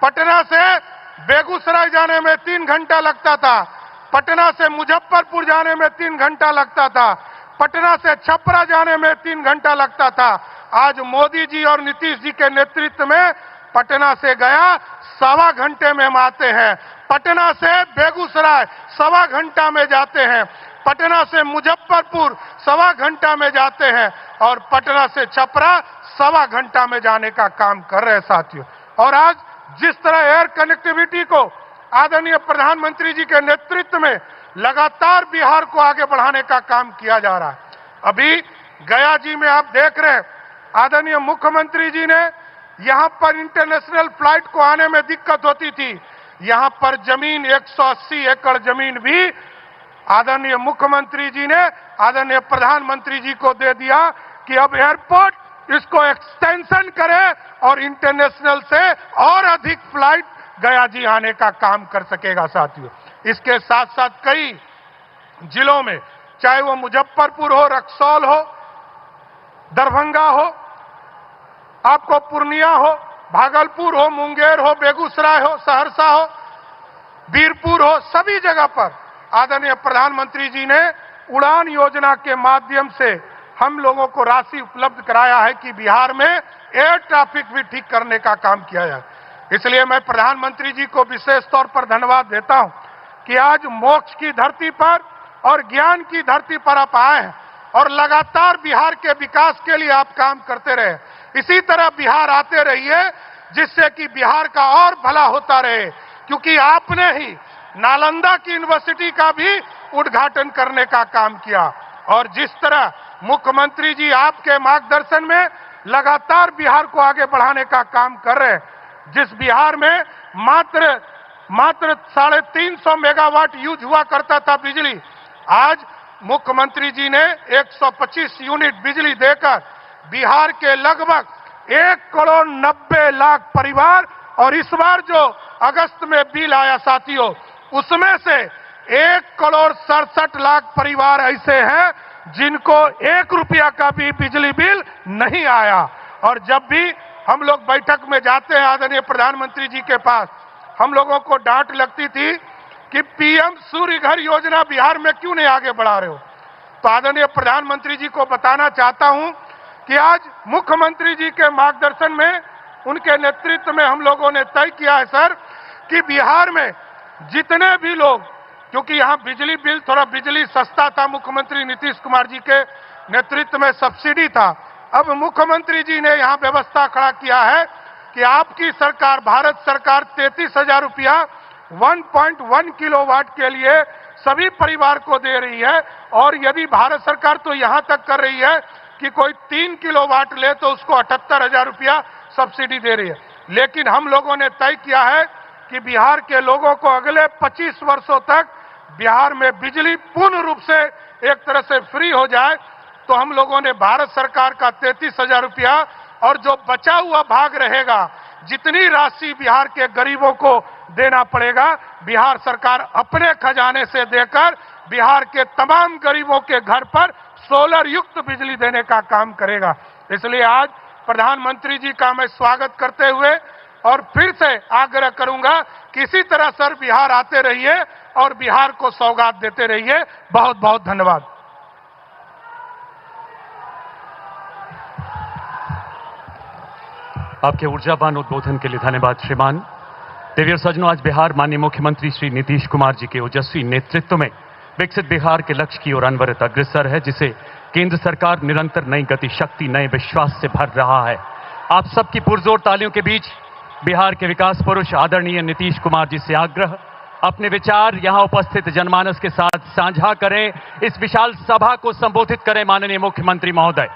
पटना से बेगूसराय जाने में 3 घंटा लगता था, पटना से मुजफ्फरपुर जाने में 3 घंटा लगता था, पटना से छपरा जाने में 3 घंटा लगता था। आज मोदी जी और नीतीश जी के नेतृत्व में पटना से गया 1.25 घंटे में हम आते हैं, पटना से बेगूसराय 1.25 घंटा में जाते हैं, पटना से मुजफ्फरपुर 1.25 घंटा में जाते हैं और पटना से छपरा 1.25 घंटा में जाने का काम कर रहे हैं साथियों। और आज जिस तरह एयर कनेक्टिविटी को आदरणीय प्रधानमंत्री जी के नेतृत्व में लगातार बिहार को आगे बढ़ाने का काम किया जा रहा है। अभी गया जी में आप देख रहे हैं, आदरणीय मुख्यमंत्री जी ने यहां पर इंटरनेशनल फ्लाइट को आने में दिक्कत होती थी, यहां पर जमीन 180 एकड़ जमीन भी आदरणीय मुख्यमंत्री जी ने आदरणीय प्रधानमंत्री जी को दे दिया कि अब एयरपोर्ट इसको एक्सटेंशन करे और इंटरनेशनल से और अधिक फ्लाइट गया जी आने का काम कर सकेगा साथियों। इसके साथ साथ कई जिलों में, चाहे वो मुजफ्फरपुर हो, रक्सौल हो, दरभंगा हो, आपको पूर्णिया हो, भागलपुर हो, मुंगेर हो, बेगूसराय हो, सहरसा हो, बीरपुर हो, सभी जगह पर आदरणीय प्रधानमंत्री जी ने उड़ान योजना के माध्यम से हम लोगों को राशि उपलब्ध कराया है कि बिहार में एयर ट्रैफिक भी ठीक करने का काम किया जाए। इसलिए मैं प्रधानमंत्री जी को विशेष तौर पर धन्यवाद देता हूं कि आज मोक्ष की धरती पर और ज्ञान की धरती पर आप आए हैं और लगातार बिहार के विकास के लिए आप काम करते रहे। इसी तरह बिहार आते रहिए जिससे कि बिहार का और भला होता रहे, क्योंकि आपने ही नालंदा की यूनिवर्सिटी का भी उद्घाटन करने का काम किया। और जिस तरह मुख्यमंत्री जी आपके मार्गदर्शन में लगातार बिहार को आगे बढ़ाने का काम कर रहे हैं, जिस बिहार में मात्र 350 मेगावाट यूज हुआ करता था बिजली, आज मुख्यमंत्री जी ने 125 यूनिट बिजली देकर बिहार के लगभग 1,90,00,000 परिवार, और इस बार जो अगस्त में बिल आया साथियों, उसमें से 1,67,00,000 परिवार ऐसे हैं जिनको 1 रुपया का भी बिजली बिल नहीं आया। और जब भी हम लोग बैठक में जाते हैं आदरणीय प्रधानमंत्री जी के पास, हम लोगों को डांट लगती थी कि पीएम सूर्य घर योजना बिहार में क्यों नहीं आगे बढ़ा रहे हो। तो आदरणीय प्रधानमंत्री जी को बताना चाहता हूं कि आज मुख्यमंत्री जी के मार्गदर्शन में, उनके नेतृत्व में हम लोगों ने तय किया है सर कि बिहार में जितने भी लोग, क्योंकि यहां बिजली बिल, थोड़ा बिजली सस्ता था, मुख्यमंत्री नीतीश कुमार जी के नेतृत्व में सब्सिडी था। अब मुख्यमंत्री जी ने यहां व्यवस्था खड़ा किया है कि आपकी सरकार, भारत सरकार 33,000 रुपया 1.1 किलोवाट के लिए सभी परिवार को दे रही है। और यदि भारत सरकार तो यहां तक कर रही है कि कोई 3 किलोवाट ले तो उसको 78,000 रुपया सब्सिडी दे रही है। लेकिन हम लोगों ने तय किया है कि बिहार के लोगों को अगले 25 वर्षों तक बिहार में बिजली पूर्ण रूप से एक तरह से फ्री हो जाए। तो हम लोगों ने भारत सरकार का 33,000 रुपया और जो बचा हुआ भाग रहेगा, जितनी राशि बिहार के गरीबों को देना पड़ेगा, बिहार सरकार अपने खजाने से देकर बिहार के तमाम गरीबों के घर पर सोलर युक्त बिजली देने का काम करेगा। इसलिए आज प्रधानमंत्री जी का मैं स्वागत करते हुए और फिर से आग्रह करूंगा कि इसी तरह सर बिहार आते रहिए और बिहार को सौगात देते रहिए। बहुत बहुत धन्यवाद।
आपके ऊर्जावान उद्बोधन के लिए धन्यवाद श्रीमान। देवी और सज्जनों, आज बिहार माननीय मुख्यमंत्री श्री नीतीश कुमार जी के ओजस्वी नेतृत्व में विकसित बिहार के लक्ष्य की ओर अनवरत अग्रसर है, जिसे केंद्र सरकार निरंतर नई गति, शक्ति, नए विश्वास से भर रहा है। आप सबकी पुरजोर तालियों के बीच बिहार के विकास पुरुष आदरणीय नीतीश कुमार जी से आग्रह, अपने विचार यहां उपस्थित जनमानस के साथ साझा करें। इस विशाल सभा को संबोधित करें माननीय मुख्यमंत्री महोदय।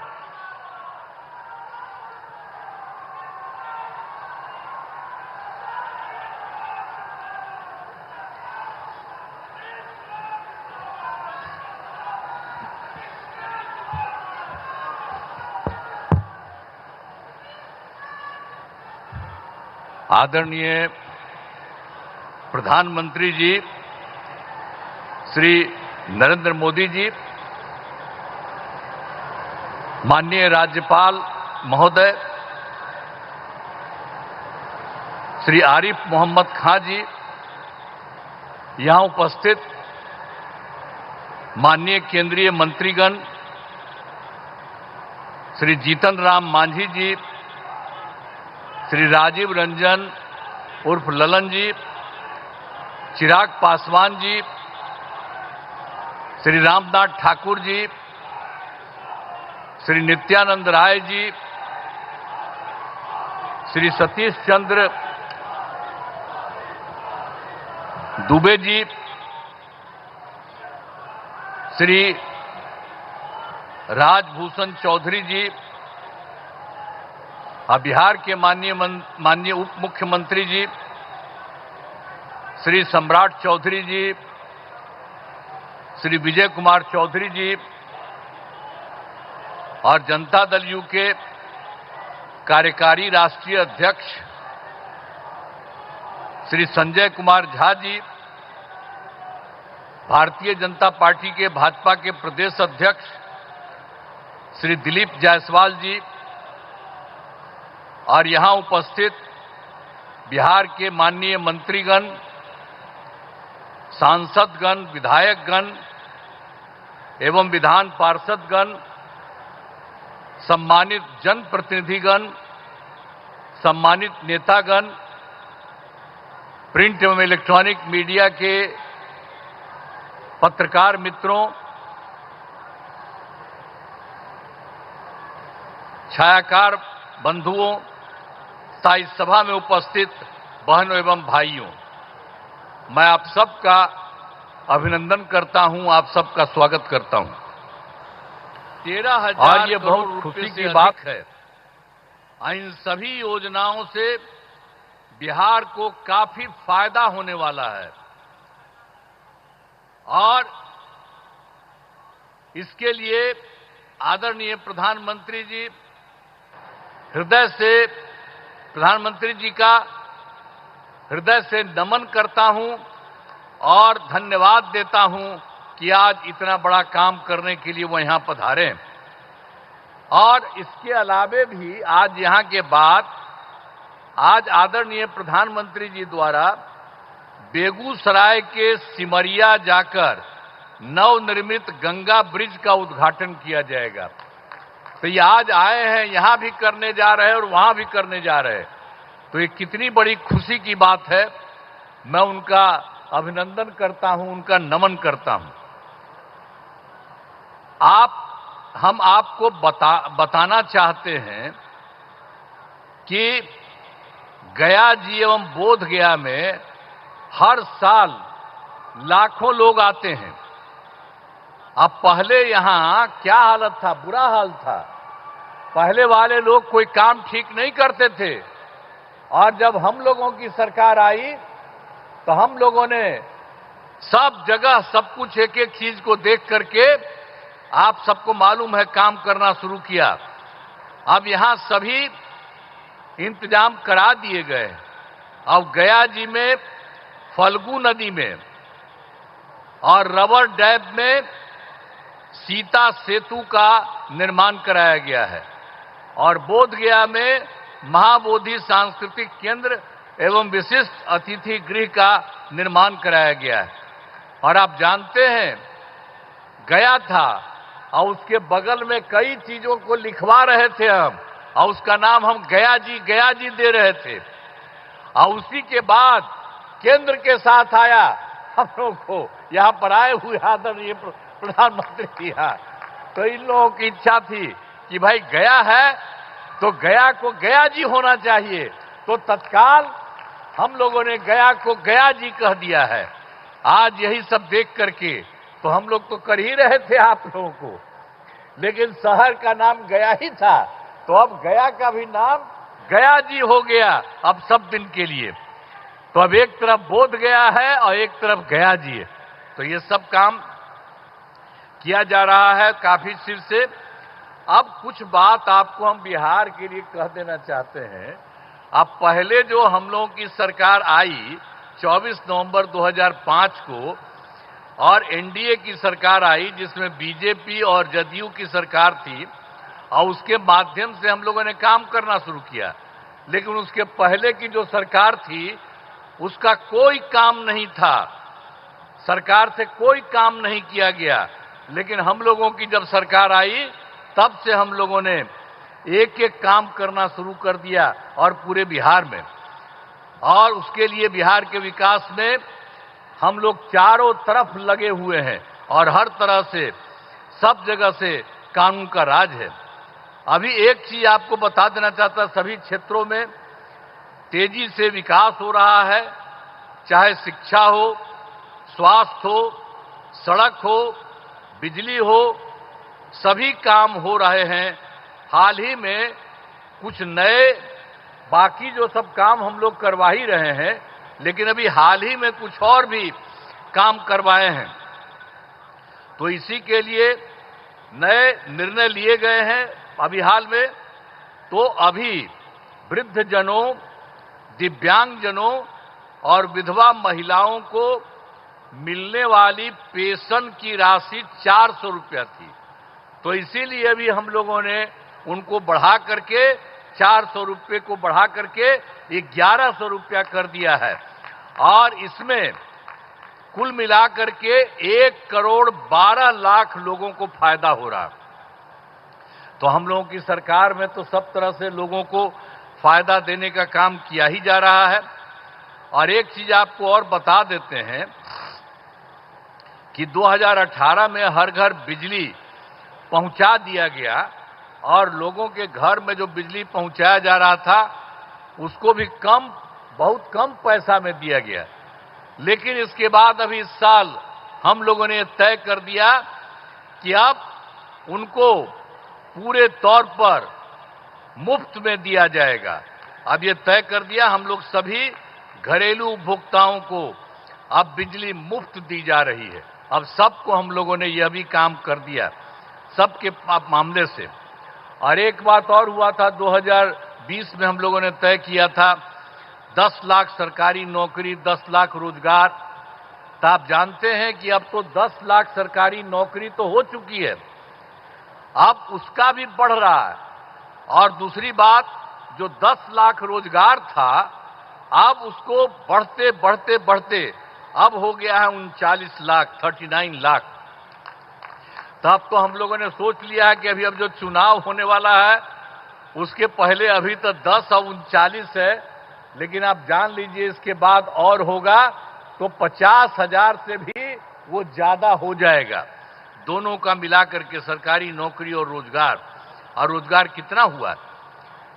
आदरणीय प्रधानमंत्री जी श्री नरेंद्र मोदी जी, माननीय राज्यपाल महोदय श्री आरिफ मोहम्मद खां जी, यहां उपस्थित माननीय केंद्रीय मंत्रीगण श्री जीतन राम मांझी जी, श्री राजीव रंजन उर्फ ललन जी, चिराग पासवान जी, श्री रामनाथ ठाकुर जी, श्री नित्यानंद राय जी, श्री सतीश चंद्र दुबे जी, श्री राजभूषण चौधरी जी, बिहार के माननीय उप मुख्यमंत्री जी श्री सम्राट चौधरी जी, श्री विजय कुमार चौधरी जी और जनता दल यू के कार्यकारी राष्ट्रीय अध्यक्ष श्री संजय कुमार झा जी, भारतीय जनता पार्टी के भाजपा के प्रदेश अध्यक्ष श्री दिलीप जायसवाल जी और यहां उपस्थित बिहार के माननीय मंत्रीगण, सांसदगण, विधायकगण एवं विधान पार्षदगण, सम्मानित जनप्रतिनिधिगण, सम्मानित नेतागण, प्रिंट एवं इलेक्ट्रॉनिक मीडिया के पत्रकार मित्रों, छायाकार बंधुओं तथा इस सभा में उपस्थित बहनों एवं भाइयों, मैं आप सबका अभिनंदन करता हूं, आप सबका स्वागत करता हूं। 13,000 और ये बहुत खुशी की बात है, इन सभी योजनाओं से बिहार को काफी फायदा होने वाला है और इसके लिए आदरणीय प्रधानमंत्री जी हृदय से, प्रधानमंत्री जी का हृदय से नमन करता हूं और धन्यवाद देता हूं कि आज इतना बड़ा काम करने के लिए वो यहां पधारे। और इसके अलावे भी आज यहां के बाद आज आदरणीय प्रधानमंत्री जी द्वारा बेगूसराय के सिमरिया जाकर नवनिर्मित गंगा ब्रिज का उद्घाटन किया जाएगा। तो ये आज आए हैं, यहां भी करने जा रहे हैं और वहां भी करने जा रहे हैं। तो ये कितनी बड़ी खुशी की बात है। मैं उनका अभिनंदन करता हूं, उनका नमन करता हूं। हम आपको बताना चाहते हैं कि गया जी एवं बोध गया में हर साल लाखों लोग आते हैं। अब पहले यहां क्या हालत था, बुरा हाल था। पहले वाले लोग कोई काम ठीक नहीं करते थे और जब हम लोगों की सरकार आई तो हम लोगों ने सब जगह सब कुछ एक एक चीज को देख करके आप सबको मालूम है काम करना शुरू किया। अब यहां सभी इंतजाम करा दिए गए। अब गया जी में फल्गु नदी में और रबर डैम में सीता सेतु का निर्माण कराया गया है और बोध गया में महाबोधि सांस्कृतिक केंद्र एवं विशिष्ट अतिथि गृह का निर्माण कराया गया है। और आप जानते हैं गया था और उसके बगल में कई चीजों को लिखवा रहे थे हम और उसका नाम हम गया जी दे रहे थे। और उसी के बाद केंद्र के साथ आया हम लोग को यहां पर आए हुए आदरणीय प्रधानमंत्री जी। तो इन लोगों की इच्छा थी कि भाई गया है तो गया को गया जी होना चाहिए। तो तत्काल हम लोगों ने गया को गया जी कह दिया है। आज यही सब देख करके तो हम लोग तो कर ही रहे थे आप लोगों को, लेकिन शहर का नाम गया ही था तो अब गया का भी नाम गया जी हो गया अब सब दिन के लिए। तो अब एक तरफ बोध गया है और एक तरफ गया जी है। तो ये सब काम किया जा रहा है काफी सिर से। अब कुछ बात आपको हम बिहार के लिए कह देना चाहते हैं। अब पहले जो हम लोगों की सरकार आई 24 नवंबर 2005 को और एनडीए की सरकार आई जिसमें बीजेपी और जदयू की सरकार थी और उसके माध्यम से हम लोगों ने काम करना शुरू किया। लेकिन उसके पहले की जो सरकार थी उसका कोई काम नहीं था, सरकार से कोई काम नहीं किया गया। लेकिन हम लोगों की जब सरकार आई तब से हम लोगों ने एक एक काम करना शुरू कर दिया और पूरे बिहार में। और उसके लिए बिहार के विकास में हम लोग चारों तरफ लगे हुए हैं और हर तरह से सब जगह से कानून का राज है। अभी एक चीज आपको बता देना चाहता, सभी क्षेत्रों में तेजी से विकास हो रहा है, चाहे शिक्षा हो, स्वास्थ्य हो, सड़क हो, बिजली हो, सभी काम हो रहे हैं। हाल ही में कुछ नए बाकी जो सब काम हम लोग करवा ही रहे हैं, लेकिन अभी हाल ही में कुछ और भी काम करवाए हैं। तो इसी के लिए नए निर्णय लिए गए हैं अभी हाल में। तो अभी वृद्ध जनों, दिव्यांग जनों और विधवा महिलाओं को मिलने वाली पेंशन की राशि 400 रुपया थी। तो इसीलिए अभी हम लोगों ने उनको बढ़ा करके 400 रुपये को बढ़ा करके 1100 रुपया कर दिया है। और इसमें कुल मिलाकर के 1,12,00,000 लोगों को फायदा हो रहा। तो हम लोगों की सरकार में तो सब तरह से लोगों को फायदा देने का काम किया ही जा रहा है। और एक चीज आपको और बता देते हैं कि 2018 में हर घर बिजली पहुंचा दिया गया और लोगों के घर में जो बिजली पहुंचाया जा रहा था उसको भी बहुत कम पैसा में दिया गया। लेकिन इसके बाद अभी इस साल हम लोगों ने तय कर दिया कि अब उनको पूरे तौर पर मुफ्त में दिया जाएगा। अब ये तय कर दिया, हम लोग सभी घरेलू उपभोक्ताओं को अब बिजली मुफ्त दी जा रही है। अब सबको हम लोगों ने यह भी काम कर दिया सबके मामले से। और एक बात और हुआ था, 2020 में हम लोगों ने तय किया था 10 लाख सरकारी नौकरी, 10 लाख रोजगार, तो आप जानते हैं कि अब तो 10 लाख सरकारी नौकरी तो हो चुकी है, अब उसका भी बढ़ रहा है। और दूसरी बात, जो 10 लाख रोजगार था, अब उसको बढ़ते बढ़ते बढ़ते अब हो गया है 39 लाख, 39 लाख। तब तो हम लोगों ने सोच लिया है कि अभी अब जो चुनाव होने वाला है उसके पहले अभी तो 10 और 39 है, लेकिन आप जान लीजिए इसके बाद और होगा तो 50,000 से भी वो ज्यादा हो जाएगा, दोनों का मिलाकर के, सरकारी नौकरी और रोजगार कितना हुआ है।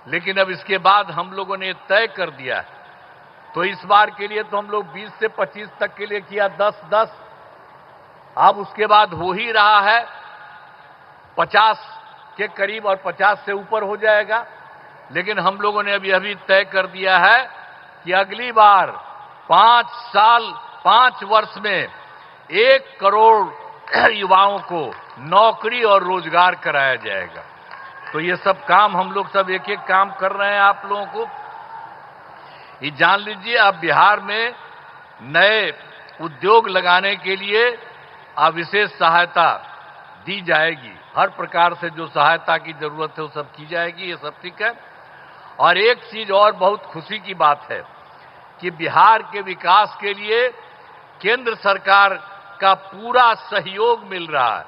लेकिन अब इसके बाद हम लोगों ने तय कर दिया है, तो इस बार के लिए तो हम लोग 20 से 25 तक के लिए किया 10-10, अब उसके बाद हो ही रहा है 50 के करीब और 50 से ऊपर हो जाएगा। लेकिन हम लोगों ने अभी तय कर दिया है कि अगली बार 5 वर्ष में 1 करोड़ युवाओं को नौकरी और रोजगार कराया जाएगा। तो ये सब काम हम लोग सब एक एक काम कर रहे हैं। आप लोगों को ये जान लीजिए, अब बिहार में नए उद्योग लगाने के लिए अब विशेष सहायता दी जाएगी, हर प्रकार से जो सहायता की जरूरत है वो सब की जाएगी, ये सब ठीक है। और एक चीज और बहुत खुशी की बात है कि बिहार के विकास के लिए केंद्र सरकार का पूरा सहयोग मिल रहा है।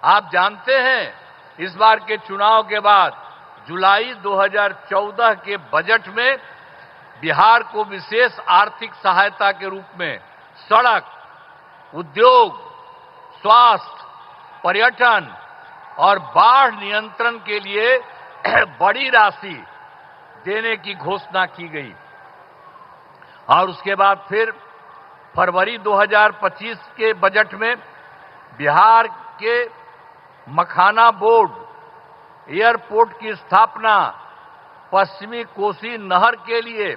आप जानते हैं, इस बार के चुनाव के बाद जुलाई 2014 के बजट में बिहार को विशेष आर्थिक सहायता के रूप में सड़क, उद्योग, स्वास्थ्य, पर्यटन और बाढ़ नियंत्रण के लिए बड़ी राशि देने की घोषणा की गई। और उसके बाद फिर फरवरी 2025 के बजट में बिहार के मखाना बोर्ड, एयरपोर्ट की स्थापना, पश्चिमी कोसी नहर के लिए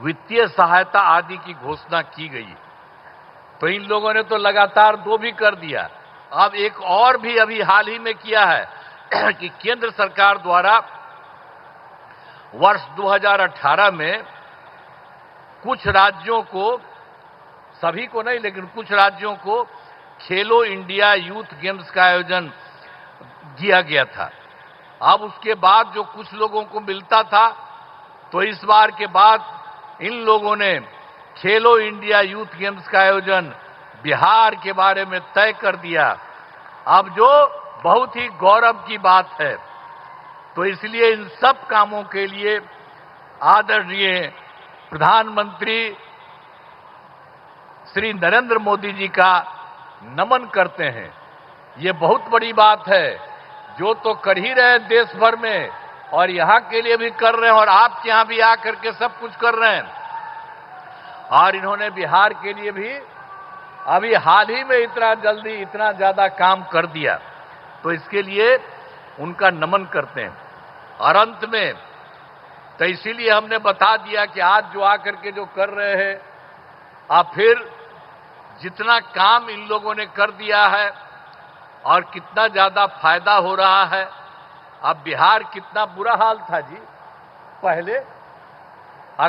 वित्तीय सहायता आदि की घोषणा की गई। तो इन लोगों ने तो लगातार 2 भी कर दिया। अब एक और भी अभी हाल ही में किया है कि केंद्र सरकार द्वारा वर्ष 2018 में कुछ राज्यों को, सभी को नहीं लेकिन कुछ राज्यों को, खेलो इंडिया यूथ गेम्स का आयोजन किया गया था। अब उसके बाद जो कुछ लोगों को मिलता था, तो इस बार के बाद इन लोगों ने खेलो इंडिया यूथ गेम्स का आयोजन बिहार के बारे में तय कर दिया, अब जो बहुत ही गौरव की बात है। तो इसलिए इन सब कामों के लिए आदरणीय प्रधानमंत्री श्री नरेंद्र मोदी जी का नमन करते हैं। ये बहुत बड़ी बात है, जो तो कर ही रहे हैं देश भर में, और यहां के लिए भी कर रहे हैं, और आपके यहां भी आकर के सब कुछ कर रहे हैं। और इन्होंने बिहार के लिए भी अभी हाल ही में इतना जल्दी इतना ज्यादा काम कर दिया, तो इसके लिए उनका नमन करते हैं। और अंत में तो इसीलिए हमने बता दिया कि आज जो आकर के जो कर रहे हैं, आप फिर जितना काम इन लोगों ने कर दिया है और कितना ज्यादा फायदा हो रहा है। अब बिहार कितना बुरा हाल था जी पहले,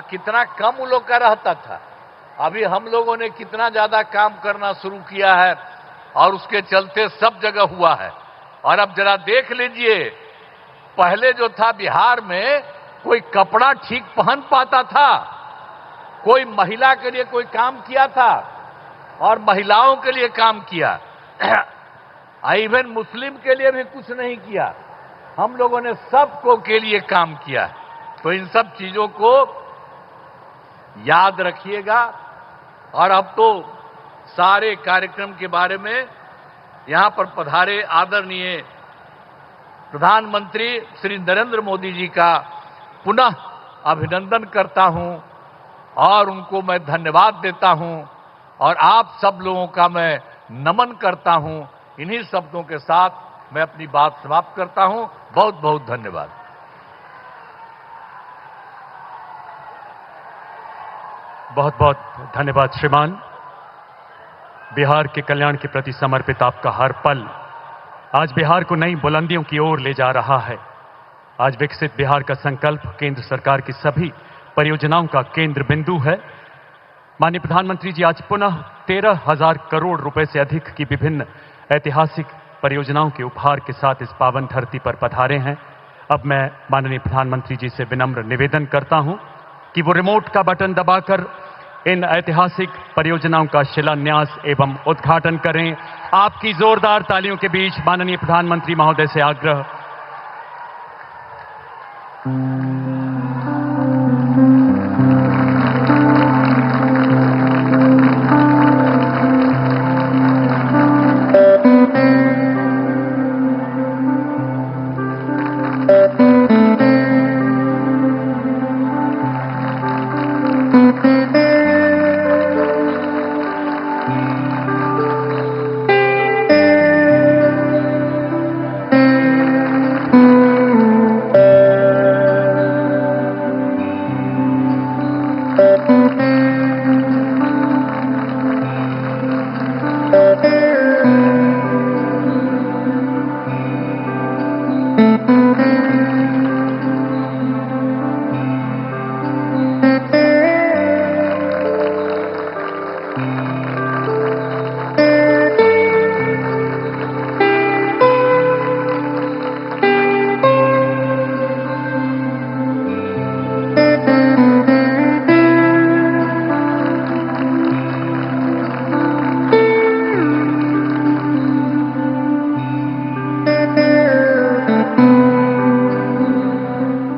कितना कम उन लोग का रहता था, अभी हम लोगों ने कितना ज्यादा काम करना शुरू किया है और उसके चलते सब जगह हुआ है। और अब जरा देख लीजिए, पहले जो था बिहार में कोई कपड़ा ठीक पहन पाता था, कोई महिला के लिए कोई काम किया था और महिलाओं के लिए काम किया, इवन मुस्लिम के लिए भी कुछ नहीं किया, हम लोगों ने सबको के लिए काम किया। तो इन सब चीजों को याद रखिएगा। और अब तो सारे कार्यक्रम के बारे में यहां पर पधारे आदरणीय प्रधानमंत्री श्री नरेंद्र मोदी जी का पुनः अभिनंदन करता हूं और उनको मैं धन्यवाद देता हूं और आप सब लोगों का मैं नमन करता हूं। इन्हीं शब्दों के साथ मैं अपनी बात समाप्त करता हूं। बहुत बहुत धन्यवाद।
बहुत बहुत धन्यवाद श्रीमान। बिहार के कल्याण के प्रति समर्पित आपका हर पल आज बिहार को नई बुलंदियों की ओर ले जा रहा है। आज विकसित बिहार का संकल्प केंद्र सरकार की सभी परियोजनाओं का केंद्र बिंदु है। माननीय प्रधानमंत्री जी आज पुनः 13,000 करोड़ रुपए से अधिक की विभिन्न ऐतिहासिक परियोजनाओं के उपहार के साथ इस पावन धरती पर पधारे हैं। अब मैं माननीय प्रधानमंत्री जी से विनम्र निवेदन करता हूं कि वो रिमोट का बटन दबाकर इन ऐतिहासिक परियोजनाओं का शिलान्यास एवं उद्घाटन करें। आपकी जोरदार तालियों के बीच माननीय प्रधानमंत्री महोदय से आग्रह।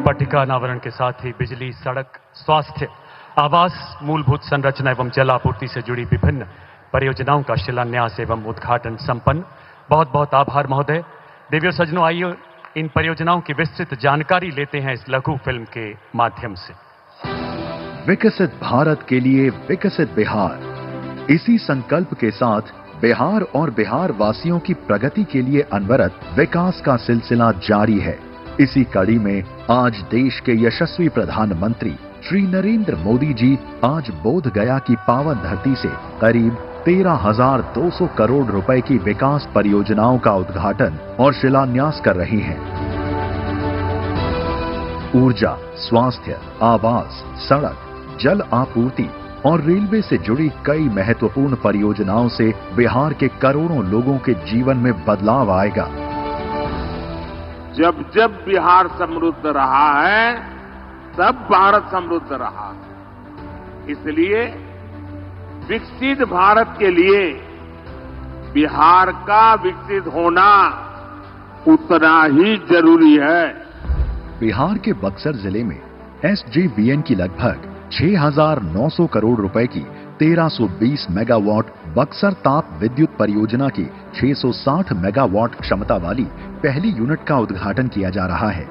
पट्टिका अनावरण के साथ ही बिजली, सड़क, स्वास्थ्य, आवास, मूलभूत संरचना एवं जल आपूर्ति से जुड़ी विभिन्न परियोजनाओं का शिलान्यास एवं उद्घाटन संपन्न। बहुत बहुत आभार महोदय। देवियों सज्जनों, आइए इन परियोजनाओं की विस्तृत जानकारी लेते हैं इस लघु फिल्म के माध्यम से।
विकसित भारत के लिए विकसित बिहार, इसी संकल्प के साथ बिहार और बिहार वासियों की प्रगति के लिए अनवरत विकास का सिलसिला जारी है। इसी कड़ी में आज देश के यशस्वी प्रधानमंत्री श्री नरेंद्र मोदी जी आज बोध गया की पावन धरती से करीब 13,200 करोड़ रुपए की विकास परियोजनाओं का उद्घाटन और शिलान्यास कर रही हैं। ऊर्जा, स्वास्थ्य, आवास, सड़क, जल आपूर्ति और रेलवे से जुड़ी कई महत्वपूर्ण परियोजनाओं से बिहार के करोड़ों लोगों के जीवन में बदलाव आएगा।
जब जब बिहार समृद्ध रहा है, तब भारत समृद्ध रहा है। इसलिए विकसित भारत के लिए बिहार का विकसित होना उतना ही जरूरी है।
बिहार के बक्सर जिले में SJVN की लगभग 6,900 करोड़ रुपए की 1320 मेगावाट बक्सर ताप विद्युत परियोजना की 660 मेगावाट क्षमता वाली पहली यूनिट का उद्घाटन किया जा रहा है।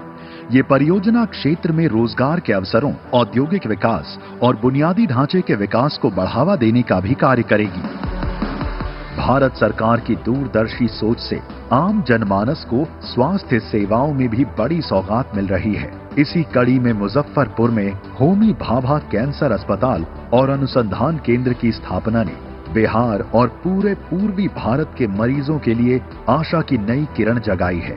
ये परियोजना क्षेत्र में रोजगार के अवसरों, औद्योगिक विकास और बुनियादी ढांचे के विकास को बढ़ावा देने का भी कार्य करेगी। भारत सरकार की दूरदर्शी सोच से आम जनमानस को स्वास्थ्य सेवाओं में भी बड़ी सौगात मिल रही है। इसी कड़ी में मुजफ्फरपुर में होमी भाभा कैंसर अस्पताल और अनुसंधान केंद्र की स्थापना ने बिहार और पूरे पूर्वी भारत के मरीजों के लिए आशा की नई किरण जगाई है।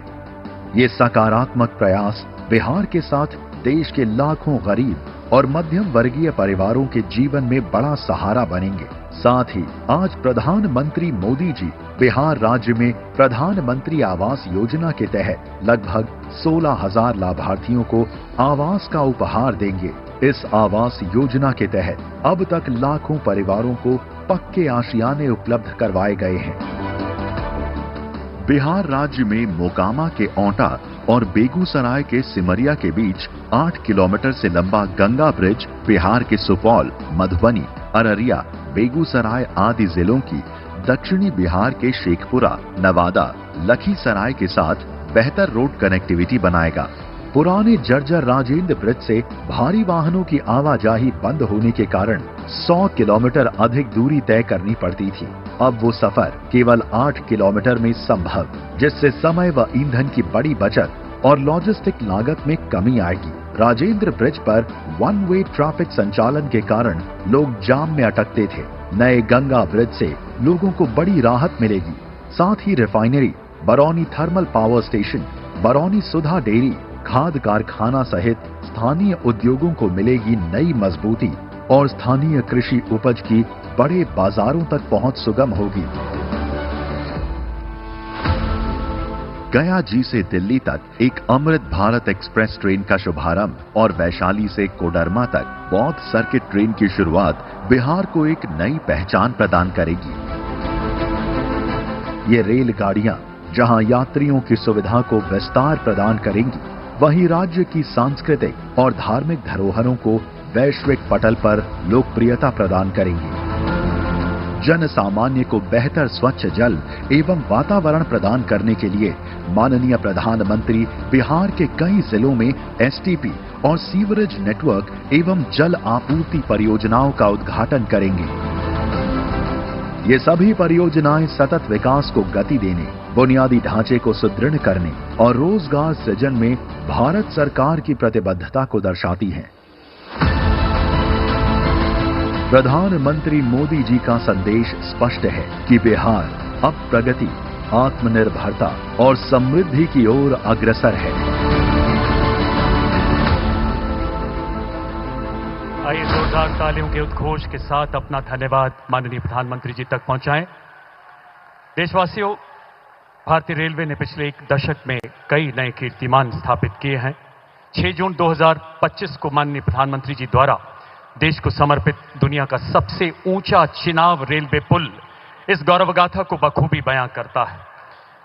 ये सकारात्मक प्रयास बिहार के साथ देश के लाखों गरीब और मध्यम वर्गीय परिवारों के जीवन में बड़ा सहारा बनेंगे। साथ ही आज प्रधानमंत्री मोदी जी बिहार राज्य में प्रधानमंत्री आवास योजना के तहत लगभग 16,000 लाभार्थियों को आवास का उपहार देंगे। इस आवास योजना के तहत अब तक लाखों परिवारों को पक्के आशियाने उपलब्ध करवाए गए हैं। बिहार राज्य में मोकामा के औंटा और बेगूसराय के सिमरिया के बीच 8 किलोमीटर से लंबा गंगा ब्रिज बिहार के सुपौल, मधुबनी, अररिया, बेगूसराय आदि जिलों की दक्षिणी बिहार के शेखपुरा, नवादा, लखीसराय के साथ बेहतर रोड कनेक्टिविटी बनाएगा। पुराने जर्जर राजेंद्र ब्रिज से भारी वाहनों की आवाजाही बंद होने के कारण 100 किलोमीटर अधिक दूरी तय करनी पड़ती थी। अब वो सफर केवल 8 किलोमीटर में संभव, जिससे समय व ईंधन की बड़ी बचत और लॉजिस्टिक लागत में कमी आएगी। राजेंद्र ब्रिज पर वन वे ट्रैफिक संचालन के कारण लोग जाम में अटकते थे। नए गंगा ब्रिज से लोगों को बड़ी राहत मिलेगी। साथ ही refinery, Barauni thermal power station, Barauni Sudha dairy, खाद कारखाना सहित स्थानीय उद्योगों को मिलेगी नई मजबूती। और स्थानीय कृषि उपज की बड़े बाजारों तक पहुंच सुगम होगी। गया जी से दिल्ली तक एक अमृत भारत एक्सप्रेस ट्रेन का शुभारंभ और वैशाली से कोडरमा तक बौद्ध सर्किट ट्रेन की शुरुआत बिहार को एक नई पहचान प्रदान करेगी। ये रेलगाड़ियां जहां यात्रियों की सुविधा को विस्तार प्रदान करेंगी, वहीं राज्य की सांस्कृतिक और धार्मिक धरोहरों को वैश्विक पटल पर लोकप्रियता प्रदान करेंगी। जन सामान्य को बेहतर स्वच्छ जल एवं वातावरण प्रदान करने के लिए माननीय प्रधानमंत्री बिहार के कई जिलों में एसटीपी और सीवरेज नेटवर्क एवं जल आपूर्ति परियोजनाओं का उद्घाटन करेंगे। ये सभी परियोजनाएं सतत विकास को गति देने, बुनियादी ढांचे को सुदृढ़ करने और रोजगार सृजन में भारत सरकार की प्रतिबद्धता को दर्शाती हैं। प्रधानमंत्री मोदी जी का संदेश स्पष्ट है कि बिहार अब प्रगति, आत्मनिर्भरता और समृद्धि की ओर अग्रसर है।
आइए जोरदार तालियों के उद्घोष के साथ अपना धन्यवाद माननीय प्रधानमंत्री जी तक पहुंचाएं। देशवासियों, भारतीय रेलवे ने पिछले एक दशक में कई नए कीर्तिमान स्थापित किए हैं। 6 जून 2025 को माननीय प्रधानमंत्री जी द्वारा देश को समर्पित दुनिया का सबसे ऊंचा चिनाब रेलवे पुल इस गौरवगाथा को बखूबी बयां करता है।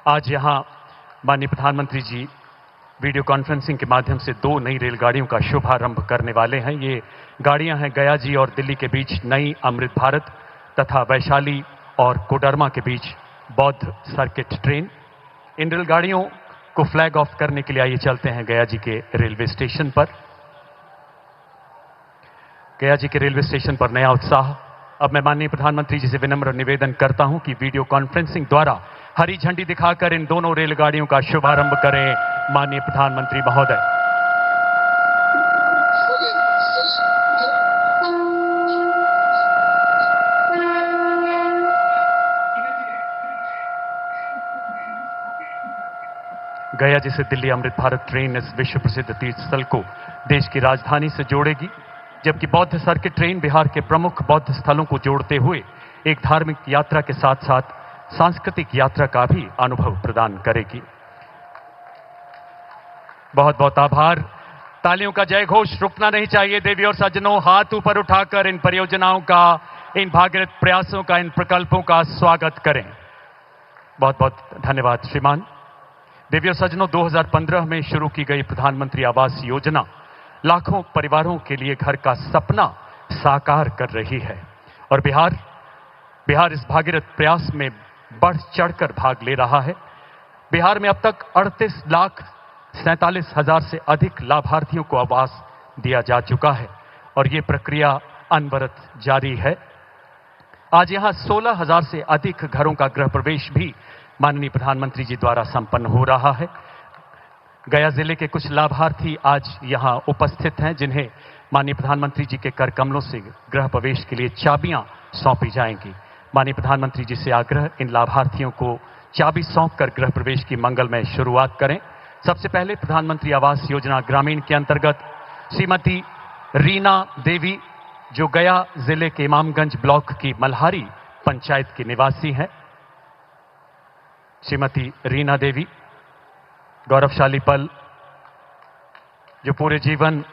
आज यहां माननीय प्रधानमंत्री जी वीडियो कॉन्फ्रेंसिंग के माध्यम से 2 नई रेलगाड़ियों का शुभारंभ करने वाले हैं। ये गाड़ियां हैं गया जी और दिल्ली के बीच नई अमृत भारत तथा वैशाली और कोडरमा के बीच बौद्ध सर्किट ट्रेन। इन रेलगाड़ियों को फ्लैग ऑफ करने के लिए आइए चलते हैं गया जी के रेलवे स्टेशन पर। गया जी के रेलवे स्टेशन पर नया उत्साह। अब मैं माननीय प्रधानमंत्री जी से विनम्र निवेदन करता हूं कि वीडियो कॉन्फ्रेंसिंग द्वारा हरी झंडी दिखाकर इन दोनों रेलगाड़ियों का शुभारंभ करें माननीय प्रधानमंत्री महोदय। गया जी से दिल्ली अमृत भारत ट्रेन इस विश्व प्रसिद्ध तीर्थ स्थल को देश की राजधानी से जोड़ेगी, जबकि बौद्ध सर्किट ट्रेन बिहार के प्रमुख बौद्ध स्थलों को जोड़ते हुए एक धार्मिक यात्रा के साथ साथ सांस्कृतिक यात्रा का भी अनुभव प्रदान करेगी। बहुत बहुत आभार। तालियों का जय घोष रुकना नहीं चाहिए। देवी और सज्जनों, हाथ ऊपर उठाकर इन परियोजनाओं का, इन भागीरथ प्रयासों का, इन प्रकल्पों का स्वागत करें। बहुत बहुत धन्यवाद श्रीमान। देवी और सज्जनों, 2015 में शुरू की गई प्रधानमंत्री आवास योजना लाखों परिवारों के लिए घर का सपना साकार कर रही है और बिहार इस भागीरथ प्रयास में बढ़ चढ़कर भाग ले रहा है। बिहार में अब तक 38,47,000 से अधिक लाभार्थियों को आवास दिया जा चुका है और ये प्रक्रिया अनवरत जारी है। आज यहां 16,000 से अधिक घरों का गृह प्रवेश भी माननीय प्रधानमंत्री जी द्वारा संपन्न हो रहा है। गया जिले के कुछ लाभार्थी आज यहां उपस्थित हैं, जिन्हें माननीय प्रधानमंत्री जी के कर कमलों से गृह प्रवेश के लिए चाबियां सौंपी जाएंगी। माननीय प्रधानमंत्री जी से आग्रह, इन लाभार्थियों को चाबी सौंपकर गृह प्रवेश की मंगलमय शुरुआत करें। सबसे पहले प्रधानमंत्री आवास योजना ग्रामीण के अंतर्गत श्रीमती रीना देवी, जो गया जिले के इमामगंज ब्लॉक की मल्हारी पंचायत की निवासी हैं। श्रीमती रीना देवी, गौरवशाली पल जो पूरे जीवन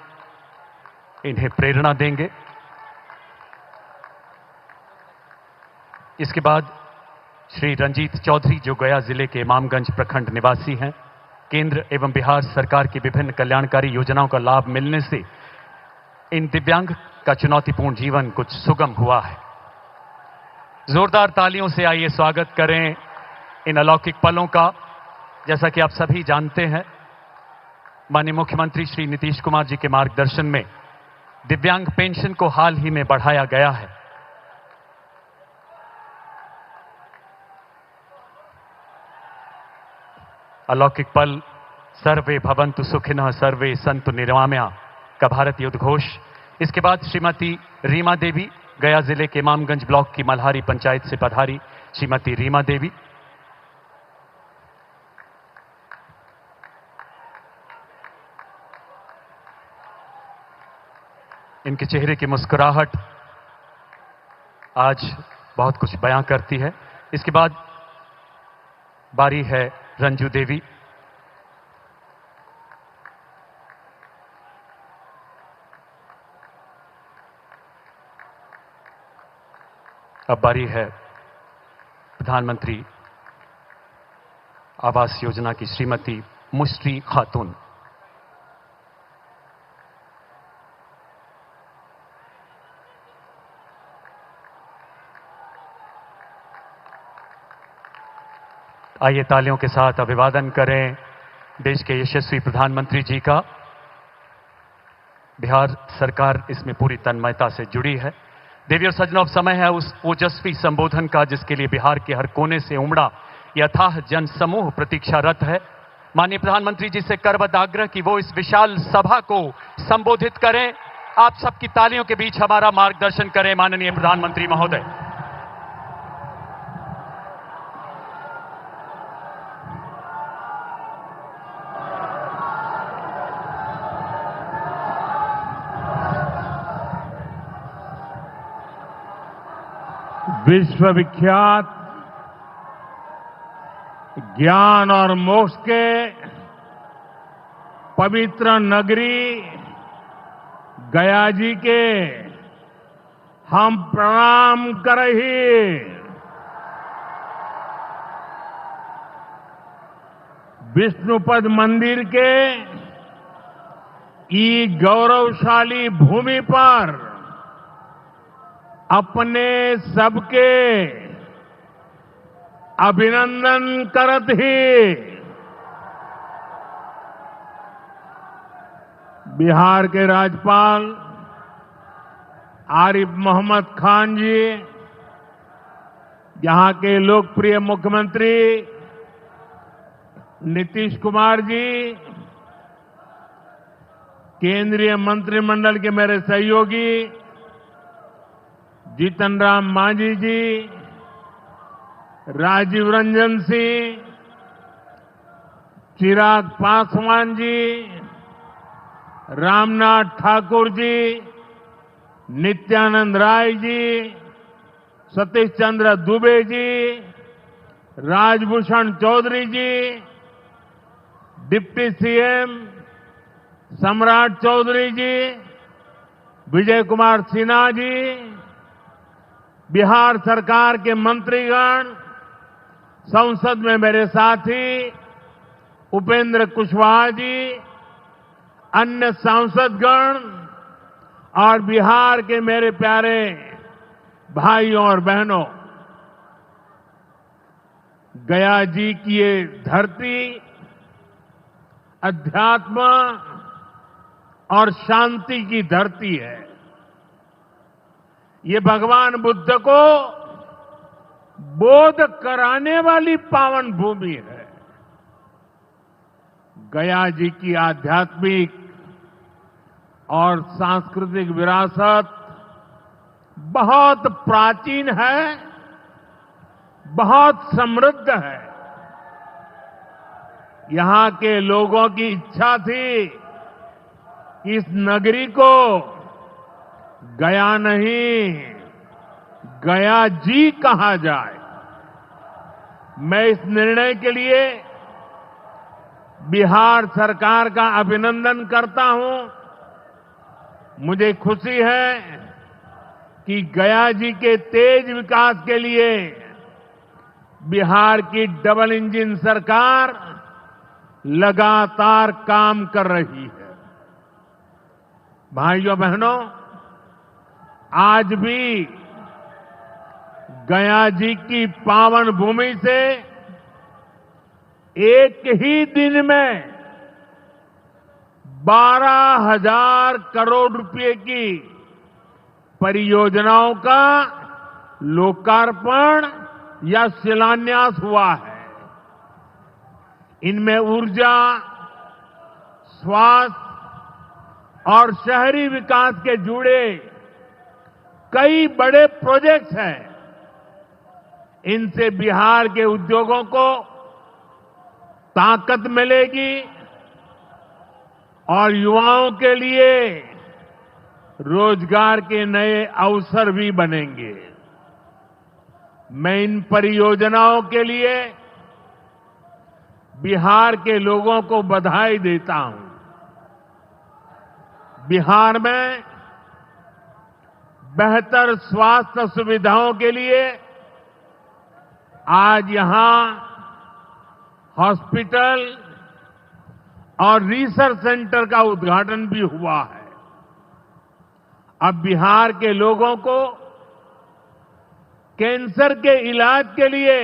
इन्हें प्रेरणा देंगे। इसके बाद श्री रंजीत चौधरी, जो गया जिले के इमामगंज प्रखंड निवासी हैं। केंद्र एवं बिहार सरकार की विभिन्न कल्याणकारी योजनाओं का लाभ मिलने से इन दिव्यांग का चुनौतीपूर्ण जीवन कुछ सुगम हुआ है। जोरदार तालियों से आइए स्वागत करें इन अलौकिक पलों का। जैसा कि आप सभी जानते हैं, माननीय मुख्यमंत्री श्री नीतीश कुमार जी के मार्गदर्शन में दिव्यांग पेंशन को हाल ही में बढ़ाया गया है। अलौकिक पल सर्वे भवन्तु सुखिनः सर्वे सन्तु निरामया का भारतीय उद्घोष। इसके बाद श्रीमती रीमा देवी, गया जिले के इमामगंज ब्लॉक की मल्हारी पंचायत से पधारी श्रीमती रीमा देवी। इनके चेहरे की मुस्कुराहट आज बहुत कुछ बयां करती है। इसके बाद बारी है रंजू देवी। अब बारी है प्रधानमंत्री आवास योजना की श्रीमती मुश्री खातून। आइए तालियों के साथ अभिवादन करें देश के यशस्वी प्रधानमंत्री जी का। बिहार सरकार इसमें पूरी तन्मयता से जुड़ी है। देवी और सज्जनों, अब समय है उस ओजस्वी संबोधन का जिसके लिए बिहार के हर कोने से उमड़ा यथाह जन समूह प्रतीक्षारत है। माननीय प्रधानमंत्री जी से करबद्ध आग्रह कि वो इस विशाल सभा को संबोधित करें। आप सबकी तालियों के बीच हमारा मार्गदर्शन करें माननीय प्रधानमंत्री महोदय।
विश्वविख्यात ज्ञान और मोक्ष के पवित्र नगरी गया जी के हम प्रणाम करही। विष्णुपद मंदिर के ई गौरवशाली भूमि पर अपने सबके अभिनंदन करत ही बिहार के राज्यपाल आरिफ मोहम्मद खान जी, यहां के लोकप्रिय मुख्यमंत्री नीतीश कुमार जी, केंद्रीय मंत्रिमंडल के मेरे सहयोगी जीतन राम मांझी जी, राजीव रंजन सिंह, चिराग पासवान जी, रामनाथ ठाकुर जी, नित्यानंद राय जी, सतीश चंद्र दुबे जी, राजभूषण चौधरी जी, डिप्टी सीएम सम्राट चौधरी जी, विजय कुमार सिन्हा जी, बिहार सरकार के मंत्रीगण, संसद में मेरे साथी उपेंद्र कुशवाहा जी, अन्य सांसदगण और बिहार के मेरे प्यारे भाइयों और बहनों, गया जी की ये धरती अध्यात्म और शांति की धरती है। ये भगवान बुद्ध को बोध कराने वाली पावन भूमि है। गया जी की आध्यात्मिक और सांस्कृतिक विरासत बहुत प्राचीन है, बहुत समृद्ध है। यहां के लोगों की इच्छा थी कि इस नगरी को गया नहीं, गया जी कहा जाए। मैं इस निर्णय के लिए बिहार सरकार का अभिनंदन करता हूं। मुझे खुशी है कि गया जी के तेज विकास के लिए बिहार की डबल इंजन सरकार लगातार काम कर रही है। भाइयों बहनों, आज भी गया जी की पावन भूमि से एक ही दिन में 12,000 करोड़ रुपए की परियोजनाओं का लोकार्पण या शिलान्यास हुआ है। इनमें ऊर्जा, स्वास्थ्य और शहरी विकास के जुड़े कई बड़े प्रोजेक्ट्स हैं। इनसे बिहार के उद्योगों को ताकत मिलेगी और युवाओं के लिए रोजगार के नए अवसर भी बनेंगे। मैं इन परियोजनाओं के लिए बिहार के लोगों को बधाई देता हूं। बिहार में बेहतर स्वास्थ्य सुविधाओं के लिए आज यहां हॉस्पिटल और रिसर्च सेंटर का उद्घाटन भी हुआ है। अब बिहार के लोगों को कैंसर के इलाज के लिए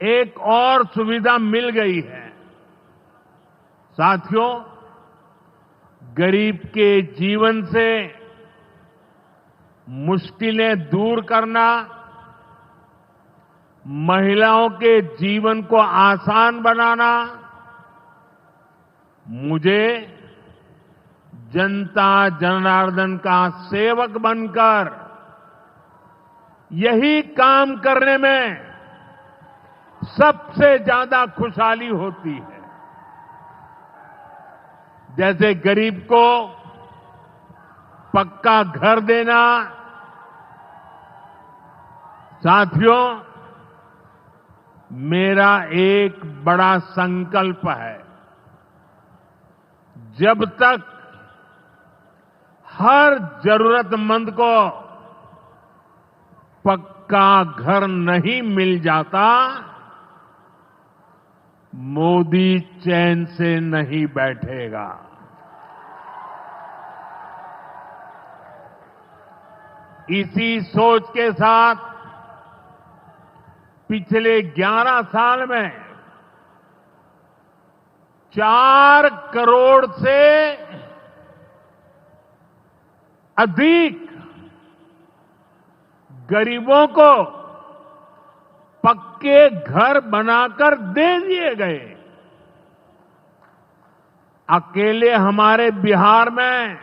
एक और सुविधा मिल गई है। साथियों, गरीब के जीवन से मुश्किलें दूर करना, महिलाओं के जीवन को आसान बनाना मुझे जनता जनार्दन का सेवक बनकर यही काम करने में सबसे ज्यादा खुशहाली होती है। जैसे गरीब को पक्का घर देना। साथियों, मेरा एक बड़ा संकल्प है, जब तक हर जरूरतमंद को पक्का घर नहीं मिल जाता, मोदी चैन से नहीं बैठेगा। इसी सोच के साथ पिछले 11 साल में 4 करोड़ से अधिक गरीबों को पक्के घर बनाकर दे दिए गए। अकेले हमारे बिहार में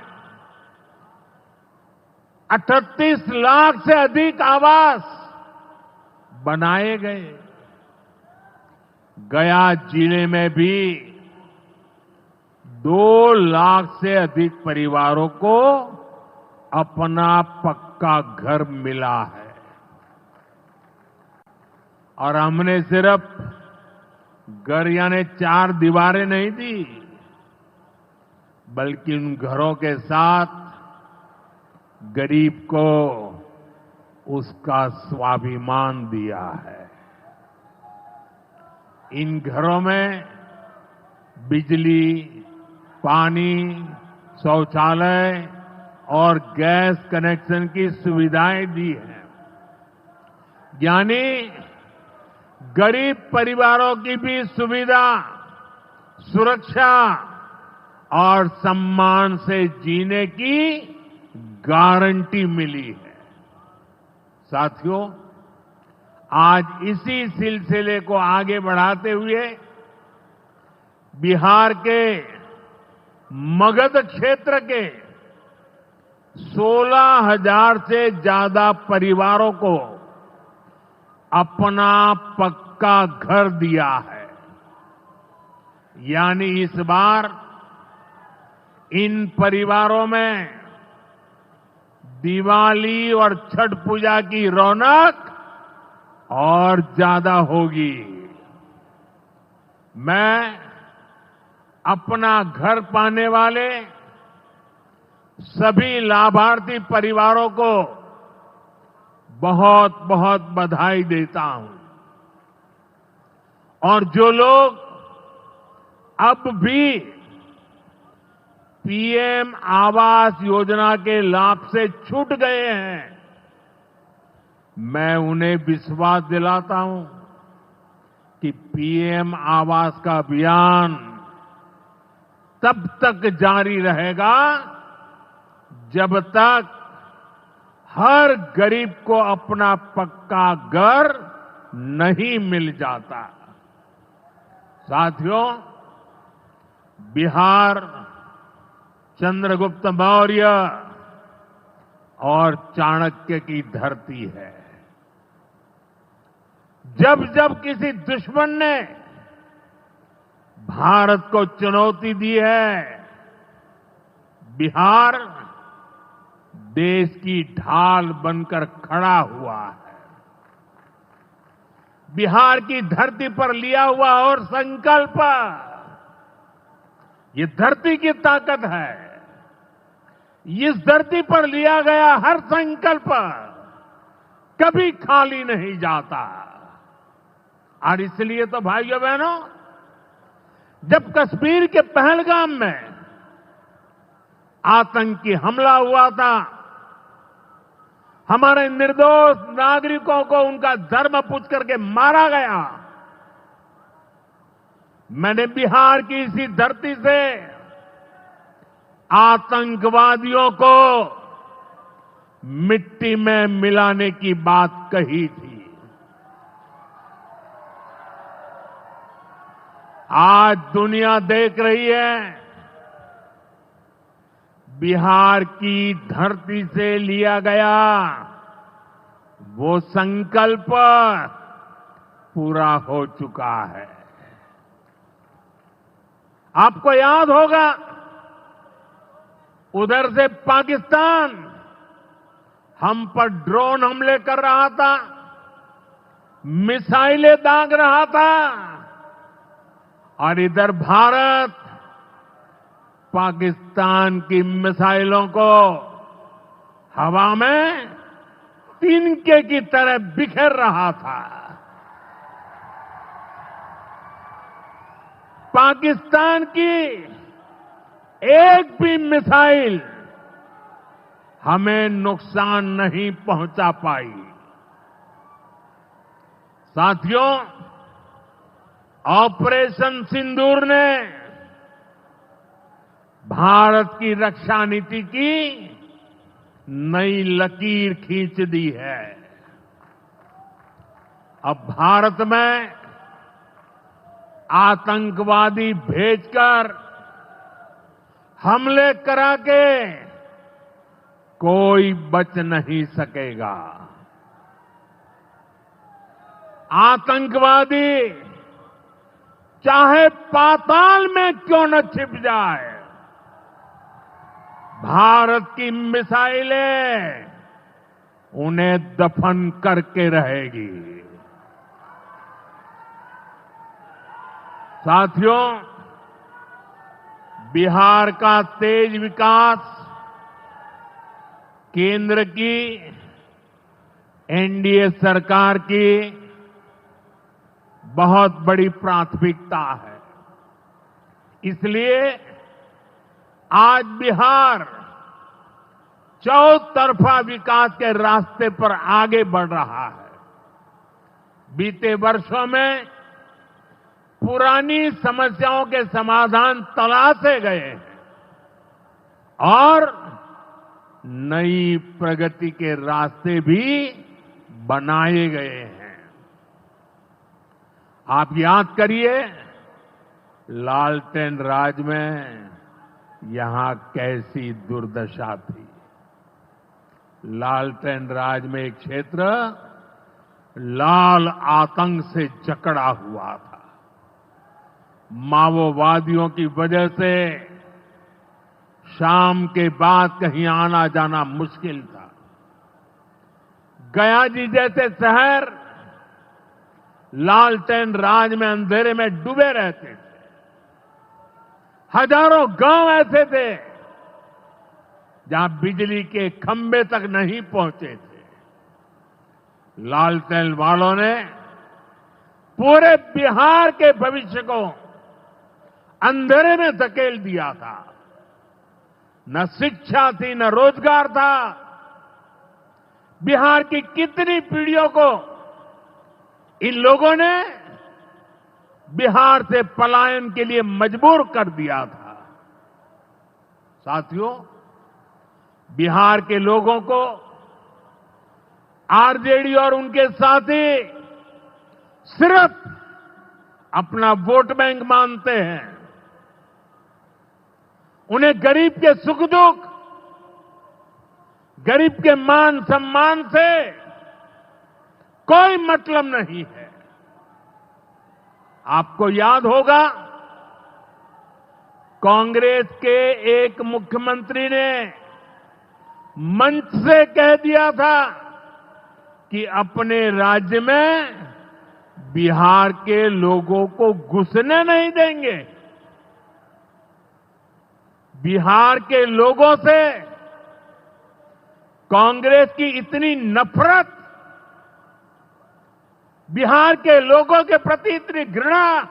38 लाख से अधिक आवास बनाए गए। गया जिले में भी 2 लाख से अधिक परिवारों को अपना पक्का घर मिला है। और हमने सिर्फ घर यानी 4 दीवारें नहीं दी, बल्कि उन घरों के साथ गरीब को उसका स्वाभिमान दिया है। इन घरों में बिजली, पानी, शौचालय और गैस कनेक्शन की सुविधाएं दी हैं। यानी गरीब परिवारों की भी सुविधा, सुरक्षा और सम्मान से जीने की गारंटी मिली है। साथियों, आज इसी सिलसिले को आगे बढ़ाते हुए बिहार के मगध क्षेत्र के 16,000 से ज्यादा परिवारों को अपना पक्का घर दिया है। यानी इस बार इन परिवारों में दिवाली और छठ पूजा की रौनक और ज्यादा होगी। मैं अपना घर पाने वाले सभी लाभार्थी परिवारों को बहुत बहुत बधाई देता हूं। और जो लोग अब भी पीएम आवास योजना के लाभ से छूट गए हैं, मैं उन्हें विश्वास दिलाता हूं कि पीएम आवास का अभियान तब तक जारी रहेगा जब तक हर गरीब को अपना पक्का घर नहीं मिल जाता। साथियों, बिहार चंद्रगुप्त मौर्य और चाणक्य की धरती है। जब जब किसी दुश्मन ने भारत को चुनौती दी है, बिहार देश की ढाल बनकर खड़ा हुआ है। बिहार की धरती पर लिया हुआ और संकल्प, ये धरती की ताकत है। इस धरती पर लिया गया हर संकल्प कभी खाली नहीं जाता। और इसलिए तो भाइयों बहनों, जब कश्मीर के पहलगाम में आतंकी हमला हुआ था, हमारे निर्दोष नागरिकों को उनका धर्म पूछ करके मारा गया, मैंने बिहार की इसी धरती से आतंकवादियों को मिट्टी में मिलाने की बात कही थी। आज दुनिया देख रही है, बिहार की धरती से लिया गया वो संकल्प पूरा हो चुका है। आपको याद होगा, उधर से पाकिस्तान हम पर ड्रोन हमले कर रहा था, मिसाइलें दाग रहा था, और इधर भारत पाकिस्तान की मिसाइलों को हवा में तिनके की तरह बिखेर रहा था। पाकिस्तान की एक भी मिसाइल हमें नुकसान नहीं पहुंचा पाई। साथियों, ऑपरेशन सिंदूर ने भारत की रक्षा नीति की नई लकीर खींच दी है। अब भारत में आतंकवादी भेजकर हमले करा के कोई बच नहीं सकेगा। आतंकवादी चाहे पाताल में क्यों न छिप जाए, भारत की मिसाइलें उन्हें दफन करके रहेगी। साथियों, बिहार का तेज विकास केंद्र की एनडीए सरकार की बहुत बड़ी प्राथमिकता है। इसलिए आज बिहार चौतरफा विकास के रास्ते पर आगे बढ़ रहा है। बीते वर्षों में पुरानी समस्याओं के समाधान तलाशे गए हैं और नई प्रगति के रास्ते भी बनाए गए हैं। आप याद करिए, लालटेन राज में यहां कैसी दुर्दशा थी। लालटेन राज में एक क्षेत्र लाल आतंक से जकड़ा हुआ था। माओवादियों की वजह से शाम के बाद कहीं आना जाना मुश्किल था। गया जी जैसे शहर लालटेन राज में अंधेरे में डूबे रहते थे। हजारों गांव ऐसे थे जहां बिजली के खंभे तक नहीं पहुंचे थे। लालटेन वालों ने पूरे बिहार के भविष्य को अंधेरे में धकेल दिया था। न शिक्षा थी, न रोजगार था। बिहार की कितनी पीढ़ियों को इन लोगों ने बिहार से पलायन के लिए मजबूर कर दिया था। साथियों, बिहार के लोगों को आरजेडी और उनके साथी सिर्फ अपना वोट बैंक मानते हैं। उन्हें गरीब के सुख दुख, गरीब के मान सम्मान से कोई मतलब नहीं है। आपको याद होगा, कांग्रेस के एक मुख्यमंत्री ने मंच से कह दिया था कि अपने राज्य में बिहार के लोगों को घुसने नहीं देंगे। बिहार के लोगों से कांग्रेस की इतनी नफरत, बिहार के लोगों के प्रति इतनी घृणा,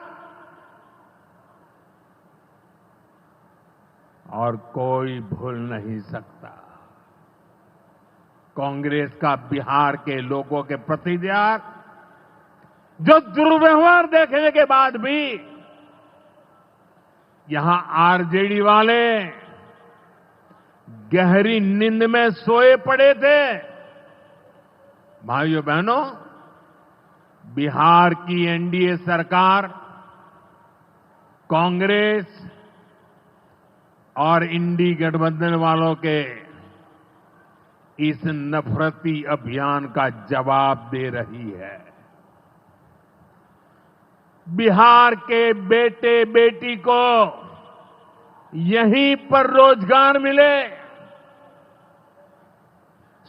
और कोई भूल नहीं सकता। कांग्रेस का बिहार के लोगों के प्रति जो दुर्व्यवहार देखने के बाद भी यहां आरजेडी वाले गहरी नींद में सोए पड़े थे। भाइयों बहनों, बिहार की एनडीए सरकार कांग्रेस और इंडी गठबंधन वालों के इस नफरती अभियान का जवाब दे रही है। बिहार के बेटे बेटी को यहीं पर रोजगार मिले,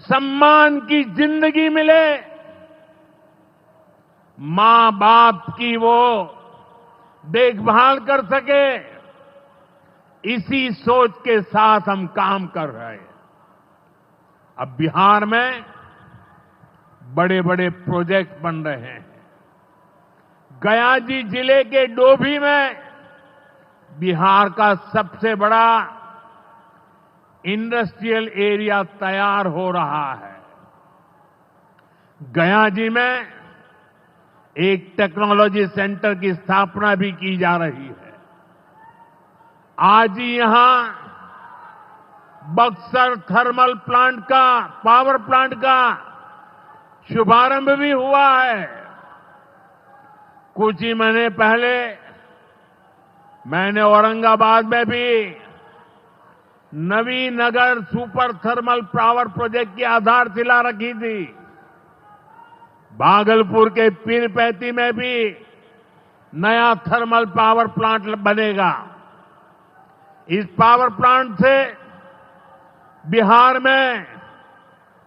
सम्मान की जिंदगी मिले, मां बाप की वो देखभाल कर सके, इसी सोच के साथ हम काम कर रहे हैं। अब बिहार में बड़े बड़े प्रोजेक्ट बन रहे हैं। गयाजी जिले के डोभी में बिहार का सबसे बड़ा इंडस्ट्रियल एरिया तैयार हो रहा है। गयाजी में एक टेक्नोलॉजी सेंटर की स्थापना भी की जा रही है। आज ही यहां बक्सर थर्मल प्लांट का, पावर प्लांट का शुभारंभ भी हुआ है। कुछ ही महीने पहले मैंने औरंगाबाद में भी Nabinagar super thermal power project की आधारशिला रखी थी। भागलपुर के पीरपैंती में भी नया थर्मल पावर प्लांट बनेगा। इस पावर प्लांट से बिहार में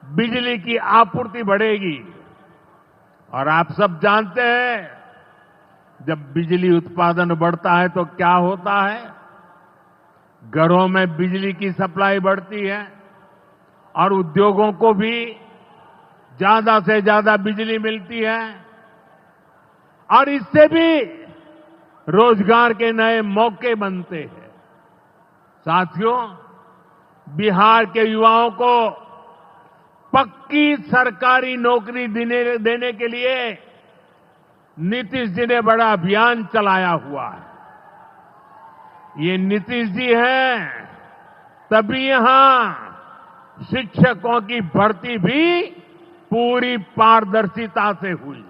बिजली की आपूर्ति बढ़ेगी। और आप सब जानते हैं, जब बिजली उत्पादन बढ़ता है तो क्या होता है? घरों में बिजली की सप्लाई बढ़ती है और उद्योगों को भी ज्यादा से ज्यादा बिजली मिलती है और इससे भी रोजगार के नए मौके बनते हैं। साथियों, बिहार के युवाओं को पक्की सरकारी नौकरी देने के लिए नीतीश जी ने बड़ा अभियान चलाया हुआ है। ये नीतीश जी हैं, तभी यहां शिक्षकों की भर्ती भी पूरी पारदर्शिता से हुई।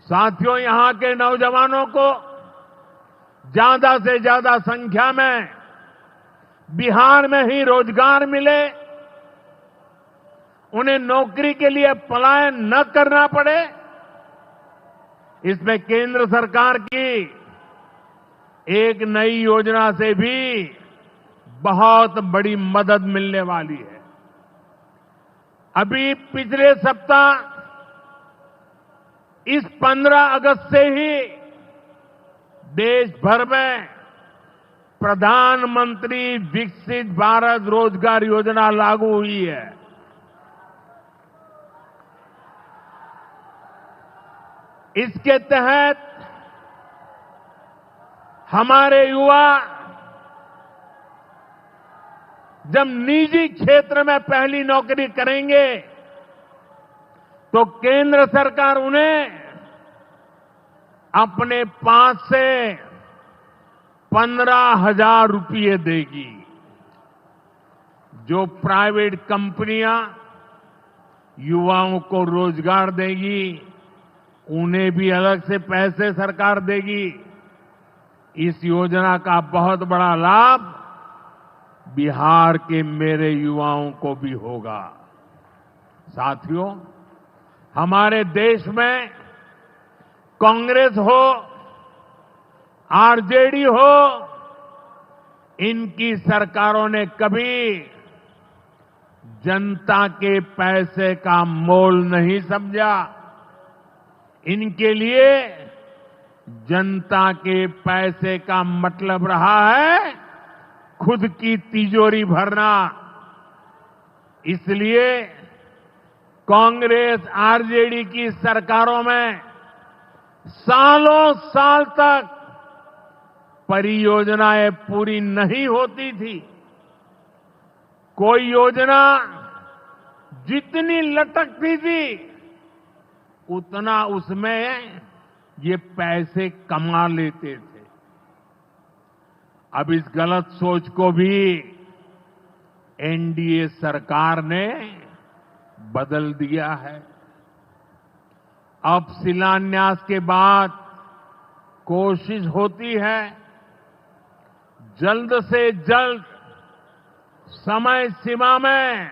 साथियों, यहां के नौजवानों को ज्यादा से ज्यादा संख्या में बिहार में ही रोजगार मिले, उन्हें नौकरी के लिए पलायन न करना पड़े, इसमें केंद्र सरकार की एक नई योजना से भी बहुत बड़ी मदद मिलने वाली है। अभी पिछले सप्ताह इस 15 अगस्त से ही देश भर में प्रधानमंत्री विकसित भारत रोजगार योजना लागू हुई है। इसके तहत हमारे युवा जब निजी क्षेत्र में पहली नौकरी करेंगे तो केंद्र सरकार उन्हें अपने पास से 15,000 रुपये देगी। जो प्राइवेट कंपनियां युवाओं को रोजगार देगी, उन्हें भी अलग से पैसे सरकार देगी। इस योजना का बहुत बड़ा लाभ बिहार के मेरे युवाओं को भी होगा। साथियों, हमारे देश में कांग्रेस हो, आरजेडी हो, इनकी सरकारों ने कभी जनता के पैसे का मोल नहीं समझा। इनके लिए जनता के पैसे का मतलब रहा है खुद की तिजोरी भरना। इसलिए कांग्रेस आरजेडी की सरकारों में सालों साल तक परियोजनाएं पूरी नहीं होती थी। कोई योजना जितनी लटकती थी उतना उसमें ये पैसे कमा लेते थे। अब इस गलत सोच को भी एनडीए सरकार ने बदल दिया है। अब शिलान्यास के बाद कोशिश होती है जल्द से जल्द समय सीमा में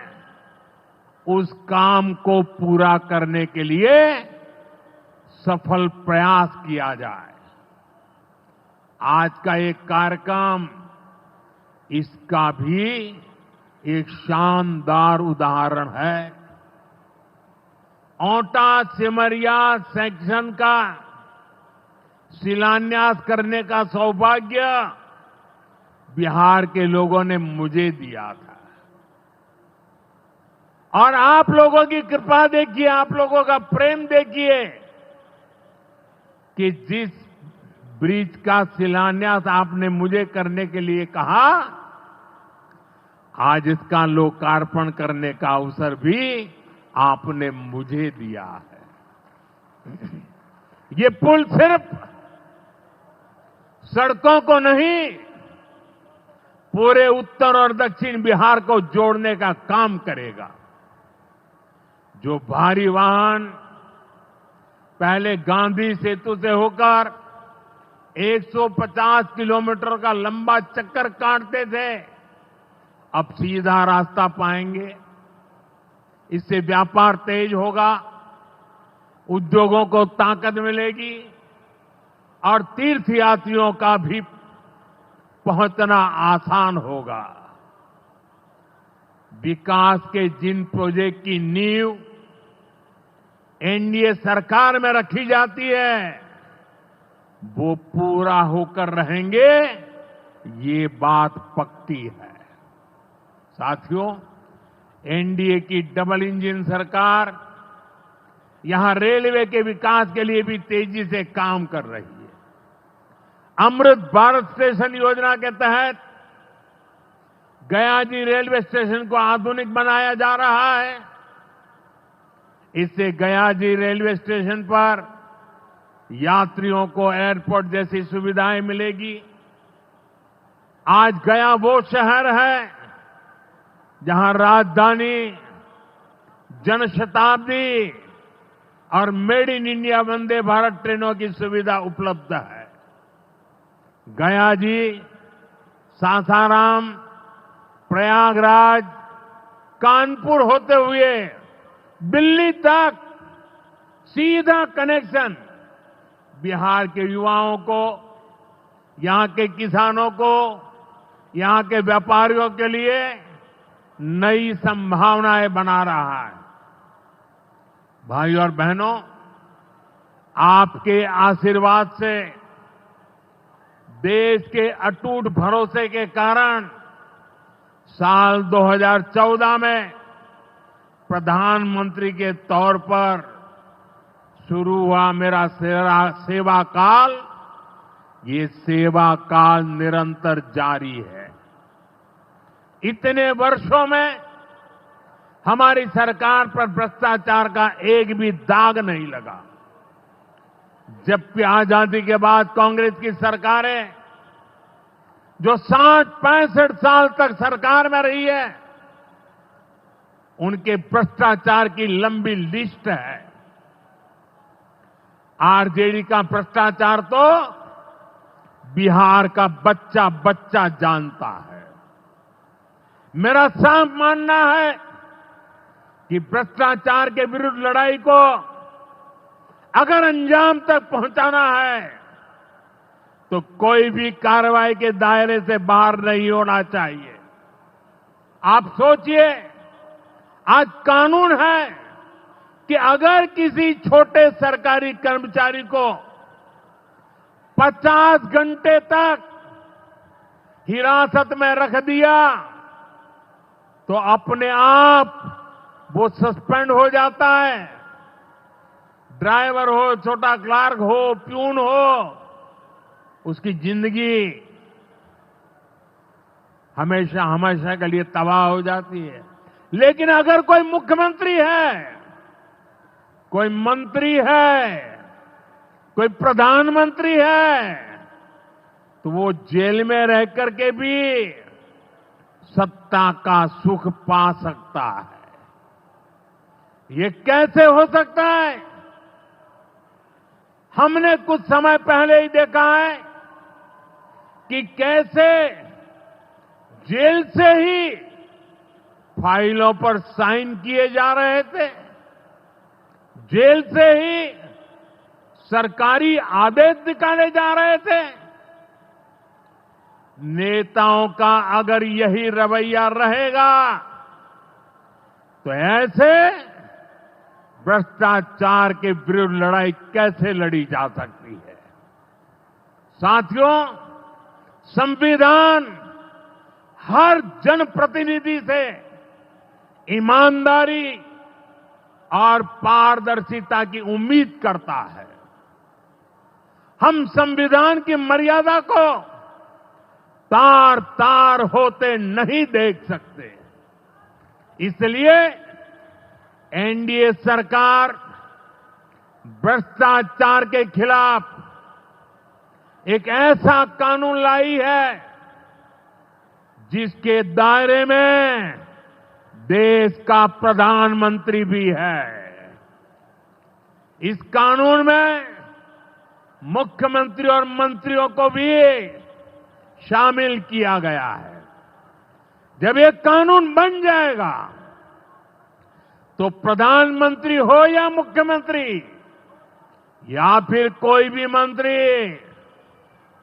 उस काम को पूरा करने के लिए सफल प्रयास किया जाए। आज का एक कार्यक्रम इसका भी एक शानदार उदाहरण है। ओंटा सिमरिया सेक्शन का शिलान्यास करने का सौभाग्य बिहार के लोगों ने मुझे दिया था। और आप लोगों की कृपा देखिए, आप लोगों का प्रेम देखिए कि जिस ब्रिज का शिलान्यास आपने मुझे करने के लिए कहा, आज इसका लोकार्पण करने का अवसर भी आपने मुझे दिया है। ये पुल सिर्फ सड़कों को नहीं, पूरे उत्तर और दक्षिण बिहार को जोड़ने का काम करेगा। जो भारी वाहन पहले गांधी सेतु से होकर 150 किलोमीटर का लंबा चक्कर काटते थे, अब सीधा रास्ता पाएंगे। इससे व्यापार तेज होगा, उद्योगों को ताकत मिलेगी और तीर्थयात्रियों का भी पहुंचना आसान होगा। विकास के जिन प्रोजेक्ट की नींव एनडीए सरकार में रखी जाती है वो पूरा होकर रहेंगे, ये बात पक्की है। साथियों, एनडीए की डबल इंजन सरकार यहां रेलवे के विकास के लिए भी तेजी से काम कर रही है। अमृत भारत स्टेशन योजना के तहत गयाजी रेलवे स्टेशन को आधुनिक बनाया जा रहा है। इससे गयाजी रेलवे स्टेशन पर यात्रियों को एयरपोर्ट जैसी सुविधाएं मिलेगी। आज गया वो शहर है जहां राजधानी, जनशताब्दी और made in India Vande Bharat ट्रेनों की सुविधा उपलब्ध है। गयाजी, सासाराम, प्रयागराज, कानपुर होते हुए दिल्ली तक सीधा कनेक्शन बिहार के युवाओं को, यहां के किसानों को, यहां के व्यापारियों के लिए नई संभावनाएं बना रहा है। भाइयों और बहनों, आपके आशीर्वाद से, देश के अटूट भरोसे के कारण साल 2014 में प्रधानमंत्री के तौर पर शुरू हुआ मेरा सेवा काल, ये सेवा काल निरंतर जारी है। इतने वर्षों में हमारी सरकार पर भ्रष्टाचार का एक भी दाग नहीं लगा। जबकि आजादी के बाद कांग्रेस की सरकारें जो 60-65 साल तक सरकार में रही है, उनके भ्रष्टाचार की लंबी लिस्ट है। आरजेडी का भ्रष्टाचार तो बिहार का बच्चा बच्चा जानता है। मेरा साफ मानना है कि भ्रष्टाचार के विरुद्ध लड़ाई को अगर अंजाम तक पहुंचाना है तो कोई भी कार्रवाई के दायरे से बाहर नहीं होना चाहिए। आप सोचिए, आज कानून है कि अगर किसी छोटे सरकारी कर्मचारी को 50 घंटे तक हिरासत में रख दिया तो अपने आप वो सस्पेंड हो जाता है। ड्राइवर हो, छोटा क्लार्क हो, प्यून हो, उसकी जिंदगी हमेशा हमेशा के लिए तबाह हो जाती है। लेकिन अगर कोई मुख्यमंत्री है, कोई मंत्री है, कोई प्रधानमंत्री है, तो वो जेल में रह करके भी सत्ता का सुख पा सकता है। ये कैसे हो सकता है? हमने कुछ समय पहले ही देखा है कि कैसे जेल से ही फाइलों पर साइन किए जा रहे थे, जेल से ही सरकारी आदेश निकाले जा रहे थे। नेताओं का अगर यही रवैया रहेगा तो ऐसे भ्रष्टाचार के विरुद्ध लड़ाई कैसे लड़ी जा सकती है? साथियों, संविधान हर जनप्रतिनिधि से ईमानदारी और पारदर्शिता की उम्मीद करता है। हम संविधान की मर्यादा को तार तार होते नहीं देख सकते। इसलिए एनडीए सरकार भ्रष्टाचार के खिलाफ एक ऐसा कानून लाई है जिसके दायरे में देश का प्रधानमंत्री भी है। इस कानून में मुख्यमंत्री और मंत्रियों को भी शामिल किया गया है। जब ये कानून बन जाएगा तो प्रधानमंत्री हो या मुख्यमंत्री या फिर कोई भी मंत्री,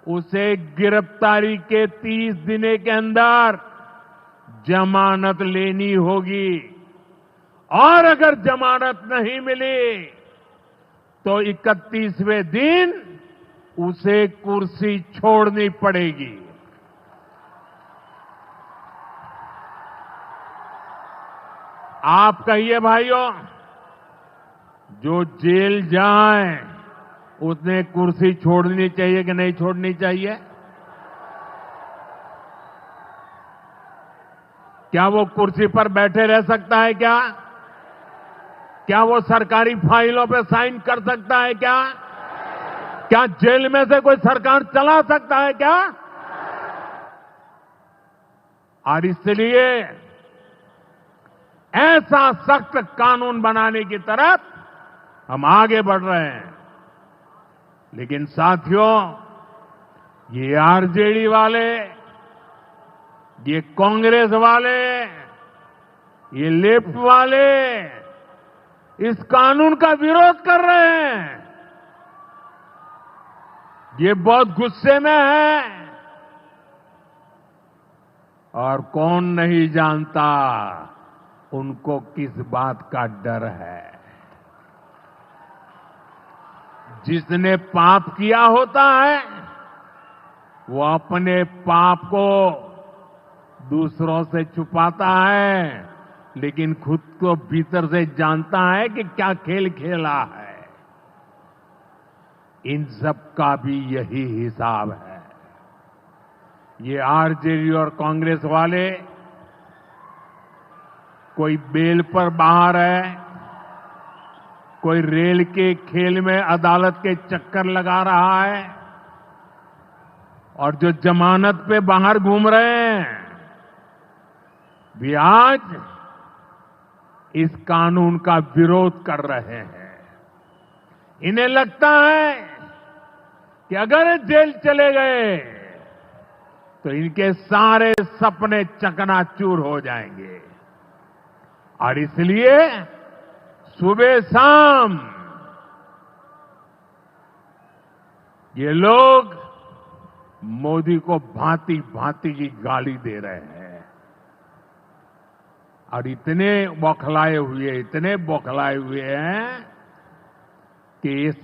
उसे गिरफ्तारी के 30 दिन के अंदर जमानत लेनी होगी और अगर जमानत नहीं मिली तो 31वें दिन उसे कुर्सी छोड़नी पड़ेगी। आप कहिए भाइयों, जो जेल जाए उसने कुर्सी छोड़नी चाहिए कि नहीं छोड़नी चाहिए? क्या वो कुर्सी पर बैठे रह सकता है क्या? क्या वो सरकारी फाइलों पे साइन कर सकता है क्या? क्या जेल में से कोई सरकार चला सकता है क्या? और इसलिए ऐसा सख्त कानून बनाने की तरफ हम आगे बढ़ रहे हैं। लेकिन साथियों, ये आरजेडी वाले, ये कांग्रेस वाले, ये लेफ्ट वाले इस कानून का विरोध कर रहे हैं। ये बहुत गुस्से में है और कौन नहीं जानता उनको किस बात का डर है। जिसने पाप किया होता है वो अपने पाप को दूसरों से छुपाता है, लेकिन खुद को भीतर से जानता है कि क्या खेल खेला है। इन सब का भी यही हिसाब है। ये आरजेडी और कांग्रेस वाले कोई बेल पर बाहर है, कोई रेल के खेल में अदालत के चक्कर लगा रहा है, और जो जमानत पे बाहर घूम रहे हैं भी आज इस कानून का विरोध कर रहे हैं। इन्हें लगता है कि अगर जेल चले गए तो इनके सारे सपने चकनाचूर हो जाएंगे, और इसलिए सुबह शाम ये लोग मोदी को भांति भांति की गाली दे रहे हैं। और इतने बौखलाए हुए हैं कि इस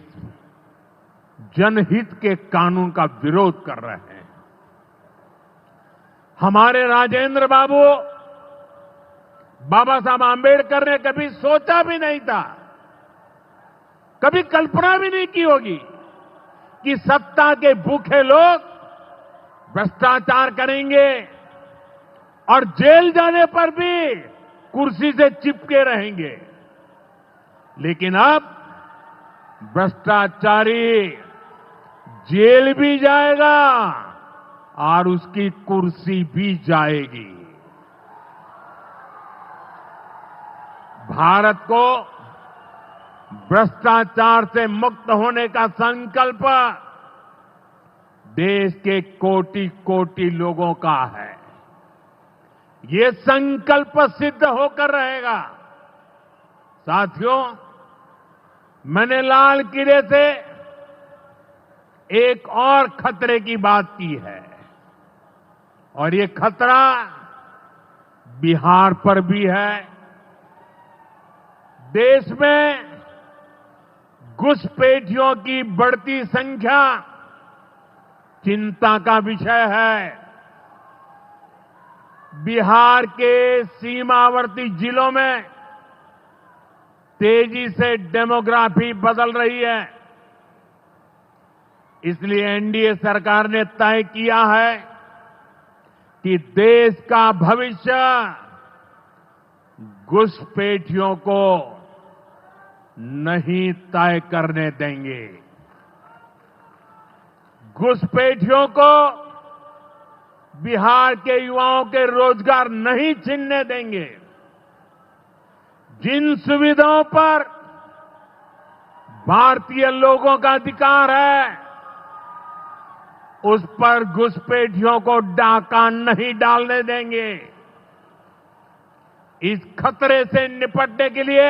जनहित के कानून का विरोध कर रहे हैं। हमारे राजेंद्र बाबू, बाबा साहब आंबेडकर ने कभी सोचा भी नहीं था, कभी कल्पना भी नहीं की होगी कि सत्ता के भूखे लोग भ्रष्टाचार करेंगे और जेल जाने पर भी कुर्सी से चिपके रहेंगे। लेकिन अब भ्रष्टाचारी जेल भी जाएगा और उसकी कुर्सी भी जाएगी। भारत को भ्रष्टाचार से मुक्त होने का संकल्प देश के कोटि कोटि लोगों का है। ये संकल्प सिद्ध होकर रहेगा। साथियों, मैंने लाल किले से एक और खतरे की बात की है और ये खतरा बिहार पर भी है। देश में घुसपैठियों की बढ़ती संख्या चिंता का विषय है। बिहार के सीमावर्ती जिलों में तेजी से डेमोग्राफी बदल रही है। इसलिए एनडीए सरकार ने तय किया है कि देश का भविष्य घुसपैठियों को नहीं तय करने देंगे। घुसपैठियों को बिहार के युवाओं के रोजगार नहीं छीनने देंगे। जिन सुविधाओं पर भारतीय लोगों का अधिकार है, उस पर घुसपैठियों को डाका नहीं डालने देंगे। इस खतरे से निपटने के लिए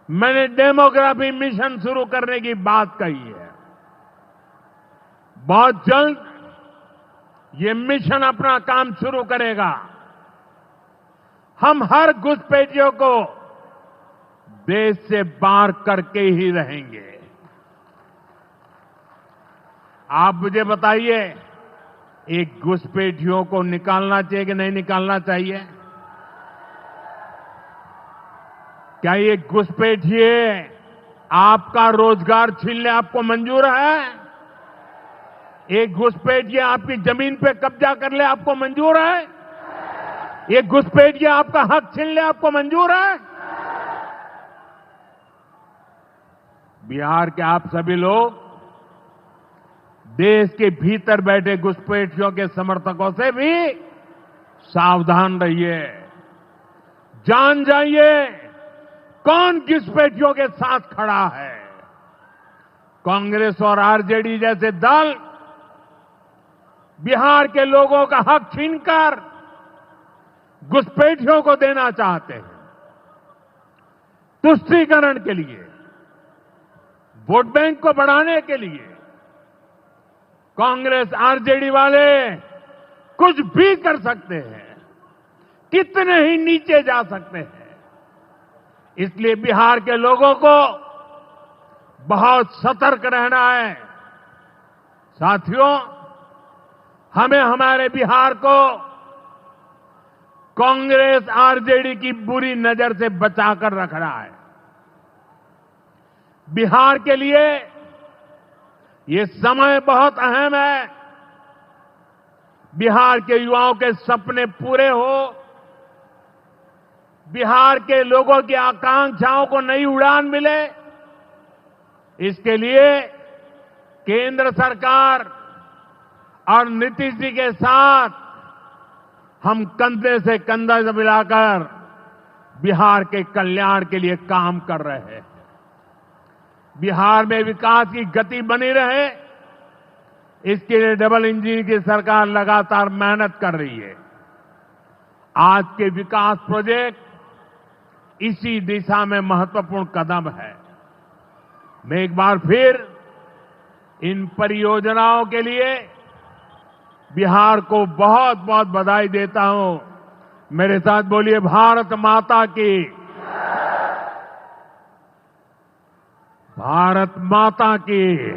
मैंने डेमोग्राफी मिशन शुरू करने की बात कही है। बहुत जल्द ये मिशन अपना काम शुरू करेगा। हम हर घुसपैठियों को देश से बाहर करके ही रहेंगे। आप मुझे बताइए, एक घुसपैठियों को निकालना चाहिए कि नहीं निकालना चाहिए? क्या ये घुसपैठिए आपका रोजगार छीनने आपको मंजूर है? एक घुसपैठिया आपकी जमीन पे कब्जा कर ले आपको मंजूर है? एक घुसपैठिया आपका हक छीन ले आपको मंजूर है? बिहार के आप सभी लोग देश के भीतर बैठे घुसपैठियों के समर्थकों से भी सावधान रहिए। जान जाइए कौन घुसपैठियों के साथ खड़ा है। कांग्रेस और आरजेडी जैसे दल बिहार के लोगों का हक छीनकर घुसपैठियों को देना चाहते हैं। तुष्टीकरण के लिए, वोट बैंक को बढ़ाने के लिए कांग्रेस आरजेडी वाले कुछ भी कर सकते हैं, कितने ही नीचे जा सकते हैं। इसलिए बिहार के लोगों को बहुत सतर्क रहना है। साथियों, हमें हमारे बिहार को कांग्रेस आरजेडी की बुरी नजर से बचाकर रखना है। बिहार के लिए ये समय बहुत अहम है। बिहार के युवाओं के सपने पूरे हो, बिहार के लोगों की आकांक्षाओं को नई उड़ान मिले, इसके लिए केंद्र सरकार और नीतीश जी के साथ हम कंधे से कंधा मिलाकर बिहार के कल्याण के लिए काम कर रहे हैं। बिहार में विकास की गति बनी रहे, इसके लिए डबल इंजन की सरकार लगातार मेहनत कर रही है। आज के विकास प्रोजेक्ट इसी दिशा में महत्वपूर्ण कदम है। मैं एक बार फिर इन परियोजनाओं के लिए बिहार को बहुत बहुत बधाई देता हूं। मेरे साथ बोलिए भारत माता की। भारत माता की।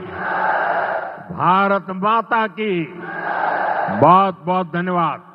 भारत माता की। बहुत बहुत धन्यवाद।